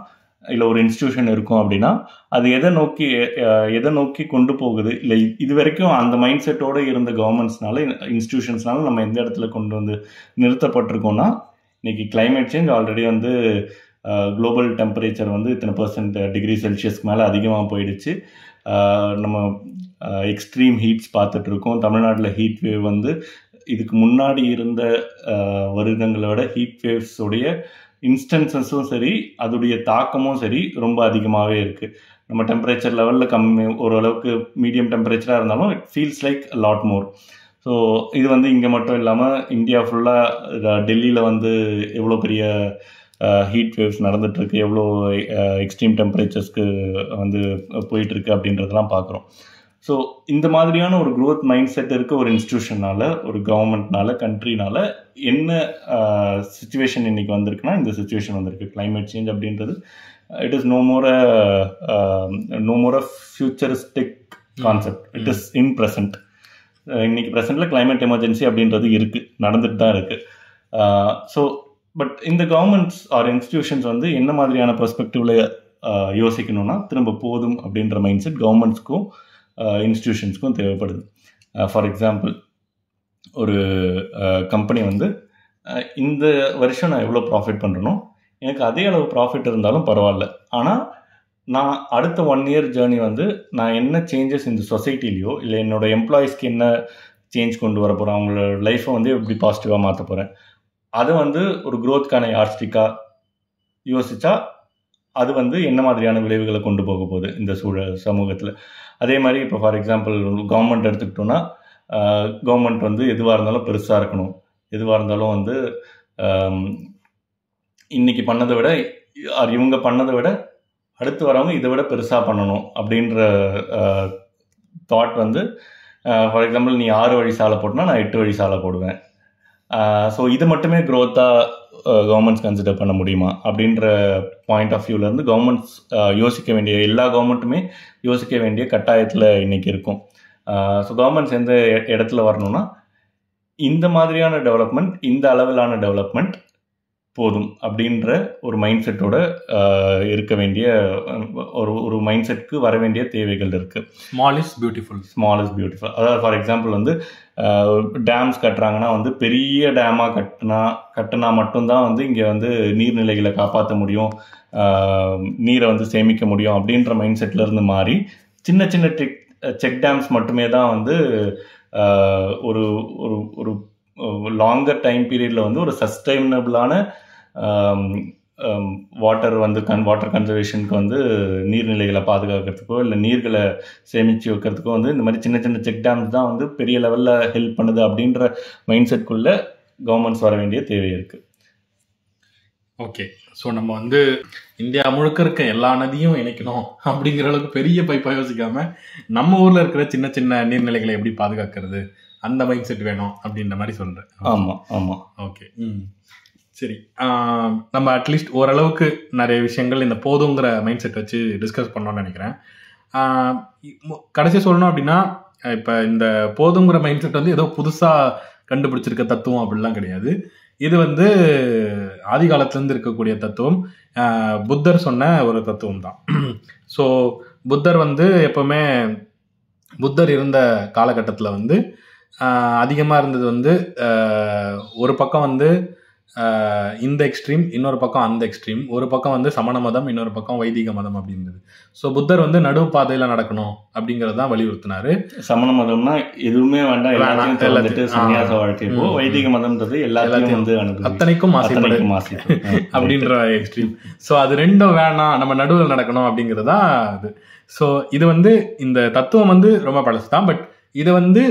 இல்லை ஒரு இன்ஸ்டிடியூஷன் இருக்கும் அப்படின்னா, அது எதை நோக்கி கொண்டு போகுது, இல்லை இது வரைக்கும் அந்த மைண்ட் செட்டோடு இருந்த கவர்மெண்ட்ஸ்னால, இன்ஸ்டிடியூஷன்ஸ்னால நம்ம எந்த இடத்துல கொண்டு வந்து நிறுத்தப்பட்டிருக்கோம்னா, இன்னைக்கு கிளைமேட் சேஞ்ச் ஆல்ரெடி வந்து குளோபல் டெம்பரேச்சர் வந்து இத்தனை %C மேலே அதிகமாக போயிடுச்சு. நம்ம எக்ஸ்ட்ரீம் ஹீட்ஸ் பார்த்துட்ருக்கோம். தமிழ்நாட்டில் ஹீட் வேவ் வந்து இதுக்கு முன்னாடி இருந்த வருடங்களோட ஹீட் வேவ்ஸோடைய இன்ஸ்டன்சஸும் சரி, அதோடைய தாக்கமும் சரி ரொம்ப அதிகமாகவே இருக்குது. நம்ம டெம்பரேச்சர் லெவலில் கம்மி, ஓரளவுக்கு மீடியம் டெம்பரேச்சராக இருந்தாலும் it feels like lot more. So இது வந்து இங்கே மட்டும் இல்லாமல் இந்தியா ஃபுல்லாக, டெல்லியில் வந்து எவ்வளோ பெரிய ஹீட் வேவ்ஸ் நடந்துகிட்ருக்கு, எவ்வளோ எக்ஸ்ட்ரீம் டெம்பரேச்சர்ஸ்க்கு வந்து போயிட்டுருக்கு அப்படின்றதெல்லாம் பார்க்குறோம். ஸோ இந்த மாதிரியான ஒரு க்ரோத் மைண்ட் செட் இருக்க ஒரு இன்ஸ்டிடியூஷனால், ஒரு கவர்மெண்ட்னால, கண்ட்ரினால என்ன சுச்சுவேஷன் இன்றைக்கி வந்திருக்குன்னா இந்த சுச்சுவேஷன் வந்திருக்கு. கிளைமேட் சேஞ்ச் அப்படின்றது it is no more a futuristic concept, it is in present. இன்னைக்கு ப்ரெசென்ட்டில் கிளைமேட் எமர்ஜென்சி அப்படின்றது இருக்குது, நடந்துட்டு தான் இருக்குது. ஸோ பட் இந்த கவர்மெண்ட்ஸ் ஆர் இன்ஸ்டிடியூஷன்ஸ் வந்து என்ன மாதிரியான பெர்ஸ்பெக்டிவில் யோசிக்கணும்னா, திரும்ப போதும் அப்படின்ற மைண்ட் செட் கவர்மெண்ட்ஸ்க்கும் இன்ஸ்டிடியூஷன்ஸ்க்கும் தேவைப்படுது. ஃபார் எக்ஸாம்பிள், ஒரு கம்பெனி வந்து இந்த வருஷம் நான் எவ்வளோ ப்ராஃபிட் பண்ணுறனோ எனக்கு அதே அளவு ப்ராஃபிட் இருந்தாலும் பரவாயில்ல, ஆனால் நான் அடுத்த 1 இயர் ஜேர்னி வந்து நான் என்ன சேஞ்சஸ் இந்த சொசைட்டிலையோ இல்லை என்னோடய எம்ப்ளாயீஸ்க்கு என்ன சேஞ்ச் கொண்டு வர போகிறேன், அவங்களோட லைஃப்பை வந்து எப்படி பாசிட்டிவாக மாற்ற போகிறேன், அதை வந்து ஒரு க்ரோத்துக்கான யார்ஸ்டிக்காக யோசித்தா அது வந்து என்ன மாதிரியான விளைவுகளை கொண்டு போக போகுது இந்த சமூகத்தில். அதே மாதிரி இப்போ ஃபார் எக்ஸாம்பிள் கவர்மெண்ட் எடுத்துக்கிட்டோன்னா, கவர்மெண்ட் வந்து எதுவாக இருந்தாலும் பெருசாக இருக்கணும், எதுவாக இருந்தாலும் வந்து இன்றைக்கி பண்ணதை விட இவங்க பண்ணதை விட அடுத்து வரவங்க இதை விட பெருசாக பண்ணணும் அப்படின்ற தாட் வந்து, ஃபார் எக்ஸாம்பிள் நீ 6 வழி சாலை போட்டோன்னா நான் 8 வழி சாலை போடுவேன். ஸோ இது மட்டுமே க்ரோத்தாக கவர்மெண்ட்ஸ் கன்சிடர் பண்ண முடியுமா அப்படின்ற பாயிண்ட் ஆஃப் வியூவிலேருந்து கவர்மெண்ட்ஸ் யோசிக்க வேண்டிய, எல்லா கவர்மெண்ட்டுமே யோசிக்க வேண்டிய கட்டாயத்தில் இன்றைக்கி இருக்கும். ஸோ கவர்மெண்ட்ஸ் எந்த இடத்துல வரணும்னா, இந்த மாதிரியான டெவலப்மெண்ட், இந்த அளவிலான டெவலப்மெண்ட் போதும் அப்படின்ற ஒரு மைண்ட் செட்டோட இருக்க வேண்டிய ஒரு மைண்ட் செட்டுக்கு வர வேண்டிய தேவைகள் இருக்குது. Small is beautiful. அதாவது ஃபார் எக்ஸாம்பிள் வந்து டேம்ஸ் கட்டுறாங்கன்னா வந்து பெரிய டேமாக கட்டினா மட்டும்தான் வந்து இங்கே வந்து நீர்நிலைகளை காப்பாற்ற முடியும், நீரை வந்து சேமிக்க முடியும் அப்படின்ற மைண்ட் செட்லேருந்து மாறி சின்ன சின்ன செக் டேம்ஸ் மட்டுமே தான் வந்து ஒரு ஒரு ஒரு லாங்கர் டைம் பீரியடில் வந்து ஒரு சஸ்டைனபிளான வாட்டர் வந்து வாட்டர் கன்சர்வேஷனுக்கு வந்து நீர்நிலைகளை பாதுகாக்கிறதுக்கோ இல்லை நீர்களை சேமித்து வைக்கிறதுக்கோ வந்து இந்த மாதிரி சின்ன சின்ன செக் டேம்ஸ் தான் வந்து பெரிய லெவலில் ஹெல்ப் பண்ணுது அப்படின்ற மைண்ட் செட்குள்ளே கவர்மெண்ட்ஸ் வர வேண்டிய தேவை இருக்குது. ஓகே, ஸோ நம்ம வந்து இந்தியா முழுக்க இருக்க எல்லா நதியும் இணைக்கணும் அப்படிங்கிற அளவுக்கு பெரிய பைப்பாக யோசிக்காமல் நம்ம ஊரில் இருக்கிற சின்ன சின்ன நீர்நிலைகளை எப்படி பாதுகாக்கிறது, அந்த மைண்ட் செட் வேணும் அப்படின்ற மாதிரி சொல்கிறேன். ஆமாம். ஓகே, சரி. நம்ம அட்லீஸ்ட் ஓரளவுக்கு நிறைய விஷயங்கள் இந்த போதுங்கிற மைண்ட் செட் வச்சு டிஸ்கஸ் பண்ணோன்னு நினைக்கிறேன். கடைசி சொல்லணும் அப்படின்னா, இப்போ இந்த போதுங்கிற மைண்ட் செட் வந்து ஏதோ புதுசாக கண்டுபிடிச்சிருக்க தத்துவம் அப்படிலாம் கிடையாது. இது வந்து ஆதி காலத்துலேருந்து இருக்கக்கூடிய தத்துவம், புத்தர் சொன்ன ஒரு தத்துவம் தான். ஸோ புத்தர் வந்து எப்பவுமே புத்தர் இருந்த காலகட்டத்தில் வந்து அதிகமாக இருந்தது வந்து ஒரு பக்கம் வந்து இந்த எக்ஸ்ட்ரீம், இன்னொரு பக்கம் அந்த எக்ஸ்ட்ரீம், ஒரு பக்கம் வந்து சமண மதம், இன்னொரு பக்கம் வைதிக மதம் அப்படின்றது. ஸோ புத்தர் வந்து நடுவு பாதையில் நடக்கணும் அப்படிங்கிறது தான் வலியுறுத்தினாரு. சமண மதம்னா எதுவுமே வேண்டாம், எல்லாத்தையும் சன்னியாச வாழ்க்கை, வைதிக மதம்ன்றது எல்லாத்தையும் வந்து அத்தனைக்கும் அப்படின்ற எக்ஸ்ட்ரீம். ஸோ அது ரெண்டும் வேணாம், நம்ம நடுவில் நடக்கணும் அப்படிங்கிறதா இது. ஸோ இது வந்து இந்த தத்துவம் வந்து ரொம்ப பழசு தான். பட் இதை வந்து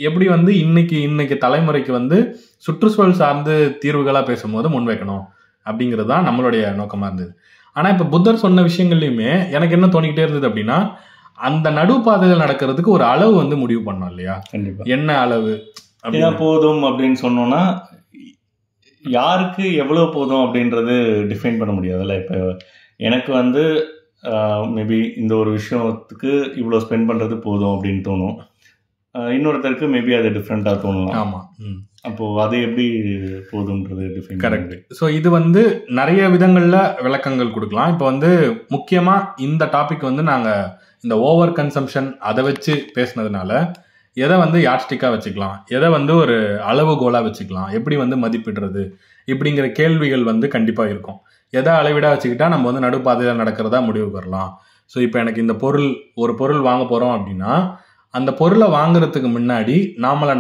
எப்படி வந்து இன்னைக்கு தலைமுறைக்கு வந்து சுற்றுச்சூழல் சார்ந்து தீர்வுகளாக பேசும்போது முன்வைக்கணும் அப்படிங்கிறது தான் நம்மளுடைய நோக்கமாக இருந்தது. ஆனால் இப்போ புத்தர் சொன்ன விஷயங்கள்லையுமே எனக்கு என்ன தோணிக்கிட்டே இருந்தது அப்படின்னா, அந்த நடுப்பாதையில் நடக்கிறதுக்கு ஒரு அளவு வந்து முடிவு பண்ணோம் இல்லையா? கண்டிப்பாக. என்ன அளவு அப்படின்னா போதும் அப்படின்னு சொன்னோன்னா, யாருக்கு எவ்வளோ போதும் அப்படின்றது டிஃபைன் பண்ண முடியாதுல்ல. இப்போ எனக்கு வந்து மேபி இந்த ஒரு விஷயத்துக்கு இவ்வளோ ஸ்பெண்ட் பண்ணுறது போதும் அப்படின்னு தோணும், இன்னொருத்தருக்கு மேபி அது டிஃப்ரெண்ட்டாக தோணலாம். ஆமாம். அப்போது அது எப்படி போதுன்றது டிஃபைன். கரெக்ட். ஸோ இது வந்து நிறைய விதங்களில் விளக்கங்கள் கொடுக்கலாம். இப்போ வந்து முக்கியமாக இந்த டாபிக் வந்து நாங்கள் இந்த ஓவர் கன்சம்ஷன் அதை வச்சு பேசுனதுனால எதை வந்து யாட்ஸ்டிக்காக வச்சுக்கலாம், எதை வந்து ஒரு அளவுகோலாக வச்சுக்கலாம், எப்படி வந்து மதிப்பிடுறது இப்படிங்கிற கேள்விகள் வந்து கண்டிப்பாக இருக்கும். எதை அளவிடாக வச்சுக்கிட்டா நம்ம வந்து நடுப்பாதையில் நடக்கிறதா முடிவு பெறலாம். ஸோ இப்போ எனக்கு இந்த ஒரு பொருள் வாங்க போகிறோம் அப்படின்னா, அந்த பொருளை வாங்குறதுக்கு முன்னாடி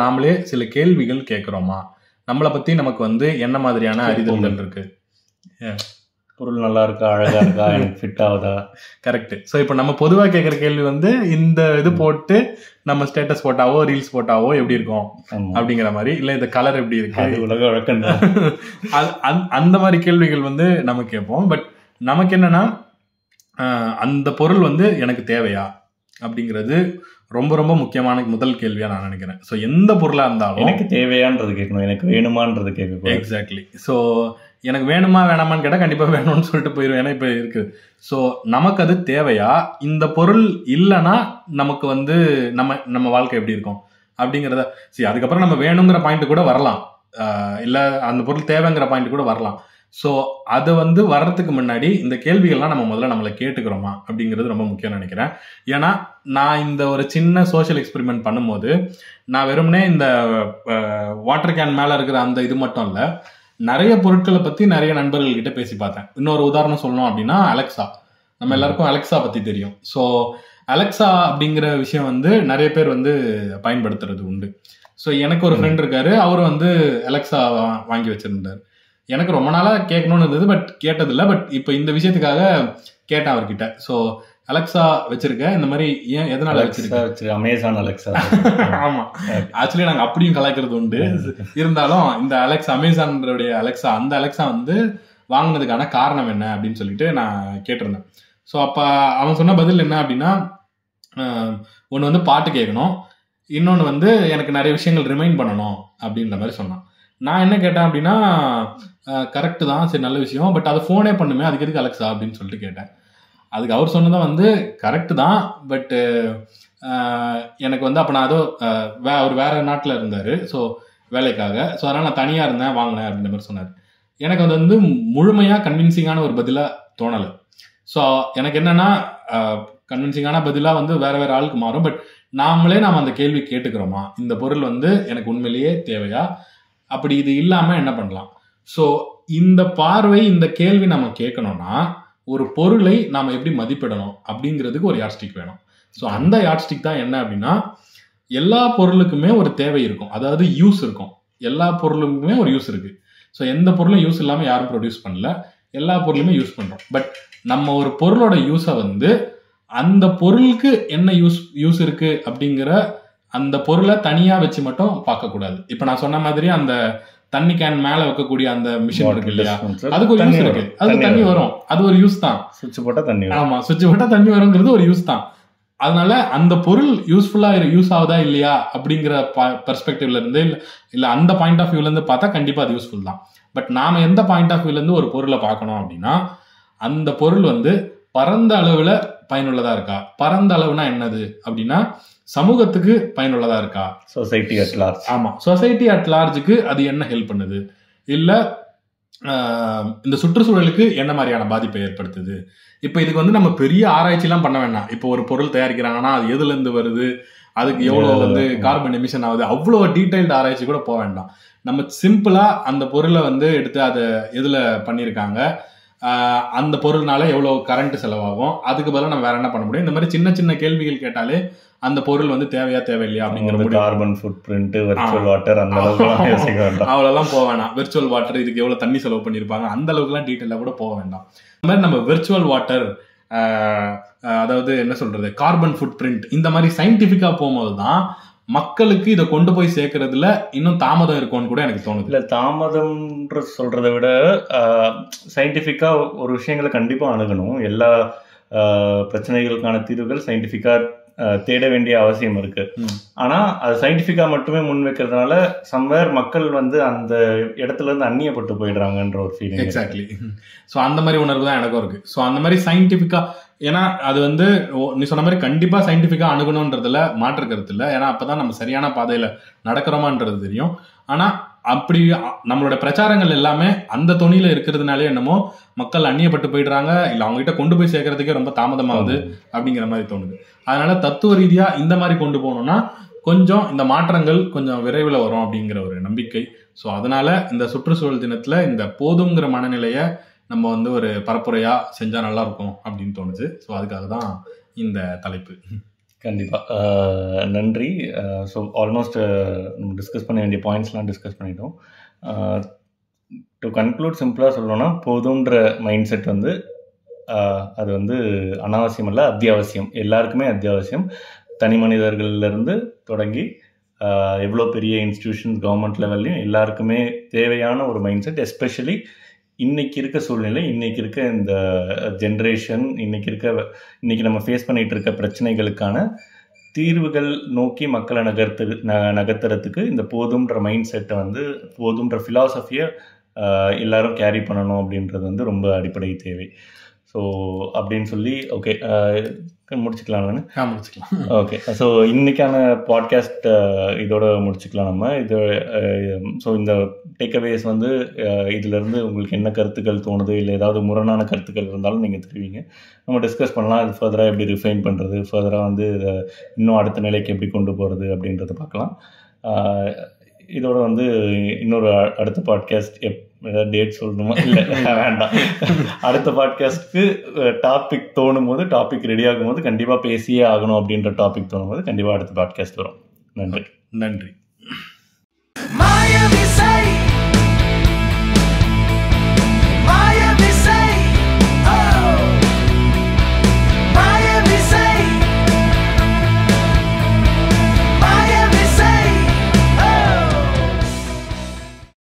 நாமளே சில கேள்விகள் கேட்குறோமா, நம்மளை பற்றி நமக்கு வந்து என்ன மாதிரியான அறிதல்கள் இருக்கு, பொருள் நல்லா இருக்கா, அழகா இருக்கா, எனக்கு ஃபிட் ஆகுதா. கரெக்ட். ஸோ இப்போ நம்ம பொதுவாக கேட்குற கேள்வி வந்து இந்த இது போட்டு நம்ம ஸ்டேட்டஸ் போட்டாவோ ரீல்ஸ் போட்டாவோ எப்படி இருக்கும் அப்படிங்கிற மாதிரி, இல்லை இந்த கலர் எப்படி இருக்கு, உலக வழக்கம் அந்த மாதிரி கேள்விகள் வந்து நம்ம கேட்போம். பட் நமக்கு என்னன்னா, அந்த பொருள் வந்து எனக்கு தேவையா அப்படிங்கிறது ரொம்ப ரொம்ப முக்கியமான முதல் கேள்வியா நான் நினைக்கிறேன். ஸோ எந்த பொருளா இருந்தாலும் எனக்கு தேவையான்றது கேட்கணும், எனக்கு வேணுமான்றது கேட்கணும். எக்ஸாக்ட்லி. ஸோ எனக்கு வேணுமா வேணாமான்னு கேட்டால் கண்டிப்பாக வேணும்னு சொல்லிட்டு போயிடும், ஏன்னா இப்போ இருக்குது. ஸோ நமக்கு அது தேவையா, இந்த பொருள் இல்லைன்னா நமக்கு வந்து நம்ம வாழ்க்கை எப்படி இருக்கும், அப்படிங்கிறத அதுக்கப்புறம் நம்ம வேணுங்கிற பாயிண்ட் கூட வரலாம், இல்லை அந்த பொருள் தேவைங்கிற பாயிண்ட் கூட வரலாம். ஸோ அது வந்து வர்றதுக்கு முன்னாடி இந்த கேள்விகள்லாம் நம்ம முதல்ல நம்மளை கேட்டுக்கிறோமா அப்படிங்கிறது ரொம்ப முக்கியம்னு நினைக்கிறேன். ஏன்னா நான் இந்த ஒரு சின்ன சோஷியல் எக்ஸ்பெரிமெண்ட் பண்ணும்போது நான் வெறுமனே இந்த வாட்டர் கேன் மேலே இருக்கிற அந்த இது மட்டும் இல்லை, நிறைய பொருட்களை பற்றி நிறைய நண்பர்கள்கிட்ட பேசி பார்த்தேன். இன்னொரு உதாரணம் சொல்லணும் அப்படின்னா அலெக்சா. நம்ம எல்லாருக்கும் அலெக்சா பற்றி தெரியும். ஸோ அலெக்சா அப்படிங்கிற விஷயம் வந்து நிறைய பேர் வந்து பயன்படுத்துறது உண்டு. ஸோ எனக்கு ஒரு ஃப்ரெண்ட் இருக்காரு, அவர் வந்து அலெக்சா வாங்கி வச்சிருந்தார். எனக்கு ரொம்ப நாளாக கேட்கணும்னு இருந்தது, பட் கேட்டதில்லை. பட் இப்போ இந்த விஷயத்துக்காக கேட்டேன் அவர்கிட்ட. ஸோ அலெக்சா வச்சிருக்க, இந்த மாதிரி ஏன் எதனால வச்சிருக்க? Amazon Alexa. ஆமாம், ஆக்சுவலி நாங்கள் அப்படியும் கலாய்க்கிறது உண்டு. இருந்தாலும் இந்த அமேசானுடைய அலெக்சா, அந்த அலெக்சா வந்து வாங்கினதுக்கான காரணம் என்ன அப்படின்னு சொல்லிட்டு நான் கேட்டிருந்தேன். ஸோ அப்போ அவன் சொன்ன பதில் என்ன அப்படின்னா, ஒன்று வந்து பாட்டு கேட்கணும், இன்னொன்று வந்து எனக்கு நிறைய விஷயங்கள் ரிமைண்ட் பண்ணணும் அப்படின்ற மாதிரி சொன்னான். நான் என்ன கேட்டேன் அப்படின்னா, கரெக்டு தான், சரி நல்ல விஷயம், பட் அது ஃபோனே பண்ணுமே, அதுக்கு எதுக்கு அலெக்சா அப்படின்னு சொல்லிட்டு கேட்டேன். அதுக்கு அவர் சொன்னதான் வந்து கரெக்டு தான், பட்டு எனக்கு வந்து அப்போ நான் அதோ அவர் வேறு நாட்டில் இருந்தார், ஸோ வேலைக்காக. ஸோ அதனால் நான் தனியாக இருந்தேன், வாங்கினேன் அப்படின்ற மாதிரி சொன்னார். எனக்கு அது வந்து முழுமையாக கன்வின்சிங்கான ஒரு பதிலாக தோணலை. ஸோ எனக்கு என்னென்னா, கன்வின்சிங்கான பதிலாக வந்து வேறு வேறு ஆளுக்கு மாறும். பட் நாம் அந்த கேள்வி கேட்டுக்கிறோமா, இந்த பொருள் வந்து எனக்கு உண்மையிலேயே தேவையா, அப்படி இது இல்லாமல் என்ன பண்ணலாம்? ஸோ இந்த பார்வை, இந்த கேள்வி நம்ம கேட்கணும்னா ஒரு பொருளை நாம் எப்படி மதிப்பிடணும் அப்படிங்கிறதுக்கு ஒரு யாட்ஸ்டிக் வேணும். ஸோ அந்த யாட்ஸ்டிக் தான் என்ன அப்படின்னா, எல்லா பொருளுக்குமே ஒரு தேவை இருக்கும், அதாவது யூஸ் இருக்கும். எல்லா பொருளுக்குமே ஒரு யூஸ் இருக்குது. ஸோ எந்த பொருளும் யூஸ் இல்லாமல் யாரும் ப்ரொடியூஸ் பண்ணல, எல்லா பொருளுமே யூஸ் பண்ணுறோம். பட் நம்ம ஒரு பொருளோட யூஸை வந்து அந்த பொருளுக்கு என்ன யூஸ் இருக்கு அப்படிங்கிற அந்த பொருளை தனியாக வச்சு மட்டும் பார்க்கக்கூடாது. இப்போ நான் சொன்ன மாதிரி அந்த தண்ணி கேன் மேலே வைக்கக்கூடிய அந்த மிஷின் இருக்கு இல்லையா, அதுக்கு ஒரு யூஸ் இருக்கு, அது தண்ணி வரும், அது ஒரு யூஸ் தான். சுவிட்ச் போட்டால் தண்ணி, ஆமாம், சுவிட்ச் போட்டால் தண்ணி வருங்கிறது ஒரு யூஸ் தான். அதனால அந்த பொருள் யூஸ்ஃபுல்லாக யூஸ் ஆகுதா இல்லையா அப்படிங்கிற பெர்ஸ்பெக்டிவ்ல இருந்து இல்லை அந்த பாயிண்ட் ஆஃப் வியூல இருந்து பார்த்தா கண்டிப்பாக அது யூஸ்ஃபுல் தான். பட் நாம எந்த பாயிண்ட் ஆஃப் வியூல இருந்து ஒரு பொருளை பார்க்கணும் அப்படின்னா, அந்த பொருள் வந்து பரந்த அளவில் பயனுள்ளதா இருக்கா. பரந்த அளவுனா என்னது அப்படின்னா, சமூகத்துக்கு பயனுள்ளதா இருக்கா, சொசைட்டி அட் லார்ஜ். ஆமாம், சொசைட்டி அட் லார்ஜுக்கு அது என்ன ஹெல்ப் பண்ணுது, இல்லை இந்த சுற்றுச்சூழலுக்கு என்ன மாதிரியான பாதிப்பை ஏற்படுத்துது. இப்போ இதுக்கு வந்து நம்ம பெரிய ஆராய்ச்சிலாம் பண்ண வேண்டாம். இப்போ ஒரு பொருள் தயாரிக்கிறாங்கன்னா அது எதுலேருந்து வருது, அதுக்கு எவ்வளோ வந்து கார்பன் எமிஷன் ஆகுது, அவ்வளோ டீட்டெயில்டு ஆராய்ச்சி கூட போக வேண்டாம். நம்ம சிம்பிளாக அந்த பொருளை வந்து எடுத்து அதை எதில் பண்ணியிருக்காங்க, அந்த பொருள்னால எவ்வளோ கரண்ட் செலவாகும், அதுக்கு பதிலாக நம்ம வேற என்ன பண்ண முடியும், இந்த மாதிரி சின்ன சின்ன கேள்விகள் கேட்டாலே அந்த பொருள் வந்து தேவையா தேவையில்லையா அப்படிங்கிற carbon food print, virtual water, அந்த அளவுக்கு யோசிக்க வேண்டாம், அவ்வளோலாம் போக வேண்டாம். வெர்ச்சுவல் வாட்டர் இதுக்கு எவ்வளோ தண்ணி செலவு பண்ணியிருப்பாங்க, அந்த அளவுக்குலாம் டீட்டெயிலாக கூட போக வேண்டாம். இந்த மாதிரி நம்ம வெர்ச்சுவல் வாட்டர், அதாவது என்ன சொல்றது, கார்பன் ஃபுட் பிரிண்ட், இந்த மாதிரி சயின்டிஃபிக்கா போகும்போது தான் மக்களுக்கு இதை கொண்டு போய் சேர்க்கறதுல இன்னும் தாமதம் இருக்கும்னு கூட எனக்கு தோணுது. இல்லை, தாமதம்ன்ற சொல்றதை விட சயின்டிஃபிக்கா ஒரு விஷயங்களை கண்டிப்பாக அணுகணும். எல்லா பிரச்சனைகளுக்கான தீர்வுகள் சயின்டிஃபிக்காக தேட வேண்டிய அவசியம் இருக்கு. ஆனால் அது சயின்டிஃபிக்காக மட்டுமே முன் வைக்கிறதுனால சம்வேர் மக்கள் வந்து அந்த இடத்துல இருந்து அந்நியப்பட்டு போயிடுறாங்கன்ற ஒரு ஃபீலிங். எக்ஸாக்ட்லி. ஸோ அந்த மாதிரி உணர்வு தான் எனக்கும் இருக்கு. ஸோ அந்த மாதிரி சயின்டிஃபிக்கா, ஏன்னா அது வந்து நீ சொன்ன மாதிரி கண்டிப்பாக சயின்டிஃபிக்காக அணுகணுன்றதுல மாற்று கருத்து இல்லை. ஏன்னா அப்போதான் நம்ம சரியான பாதையில் நடக்கிறோமான்றது தெரியும். ஆனால் அப்படி நம்மளோட பிரச்சாரங்கள் எல்லாமே அந்த தொனியில் இருக்கிறதுனாலே என்னமோ மக்கள் அந்நியப்பட்டு போயிடுறாங்க, இல்லை அவங்ககிட்ட கொண்டு போய் சேர்க்கறதுக்கே ரொம்ப தாமதமாகுது அப்படிங்கிற மாதிரி தோணுது. அதனால தத்துவ ரீதியாக இந்த மாதிரி கொண்டு போகணும்னா கொஞ்சம் இந்த மாற்றங்கள் கொஞ்சம் விரைவில் வரும் அப்படிங்கிற ஒரு நம்பிக்கை. ஸோ அதனால இந்த சுற்றுச்சூழல் தினத்தில் இந்த போதுங்கிற மனநிலையை நம்ம வந்து ஒரு பரப்புரையாக செஞ்சால் நல்லா இருக்கும் அப்படின்னு தோணுச்சு. ஸோ அதுக்காக தான் இந்த தலைப்பு. கண்டிப்பாக நன்றி. ஸோ ஆல்மோஸ்ட் நம்ம டிஸ்கஸ் பண்ண வேண்டிய பாயிண்ட்ஸ்லாம் டிஸ்கஸ் பண்ணிட்டோம். டு கன்க்ளூட் சிம்பிளாக சொல்லணும்னா, போதுன்ற மைண்ட் செட் வந்து அது வந்து அனாவசியம் இல்லை, அத்தியாவசியம். எல்லாருக்குமே அத்தியாவசியம். தனி மனிதர்கள்லேருந்து தொடங்கி எவ்வளோ பெரிய இன்ஸ்டிடியூஷன்ஸ் கவர்மெண்ட் லெவல்லையும் எல்லாருக்குமே தேவையான ஒரு மைண்ட் செட். எஸ்பெஷலி இன்றைக்கி இருக்க சூழ்நிலை, இன்றைக்கி இருக்க இந்த ஜென்ரேஷன், இன்றைக்கி நம்ம ஃபேஸ் பண்ணிகிட்டு இருக்க பிரச்சனைகளுக்கான தீர்வுகள் நோக்கி மக்களை நகர்த்துறதுக்கு இந்த போதுன்ற மைண்ட் செட்டை வந்து, போதுன்ற ஃபிலாசபியை எல்லாரும் கேரி பண்ணணும் அப்படின்றது வந்து ரொம்ப அடிப்படை தேவை. ஸோ அப்படின்னு சொல்லி ஓகே முடிச்சுக்கலாம் நான் முடிச்சுக்கலாம். ஓகே, ஸோ இன்றைக்கான பாட்காஸ்ட் இதோட முடிச்சுக்கலாம் நம்ம. இது ஸோ இந்த டேக்அவேஸ் வந்து இதிலேருந்து உங்களுக்கு என்ன கருத்துக்கள் தோணுது, இல்லை ஏதாவது முரணான கருத்துக்கள் இருந்தாலும் நீங்கள் தெரிவிங்க, நம்ம டிஸ்கஸ் பண்ணலாம். இது ஃபர்தராக எப்படி ரிஃபைன் பண்ணுறது, ஃபர்தராக வந்து இதை இன்னும் அடுத்த நிலைக்கு எப்படி கொண்டு போகிறது அப்படின்றத பார்க்கலாம். இதோட வந்து இன்னொரு அடுத்த பாட்காஸ்ட் ஏதாவது டேட் சொல்லணுமா? இல்லை வேண்டாம். அடுத்த பாட்காஸ்ட்க்கு டாபிக் தோணும் போது, டாபிக் ரெடி ஆகும் போது கண்டிப்பாக பேசியே ஆகணும் அப்படின்ற டாபிக் தோணும் போது கண்டிப்பாக அடுத்த பாட்காஸ்ட் வரும். நன்றி.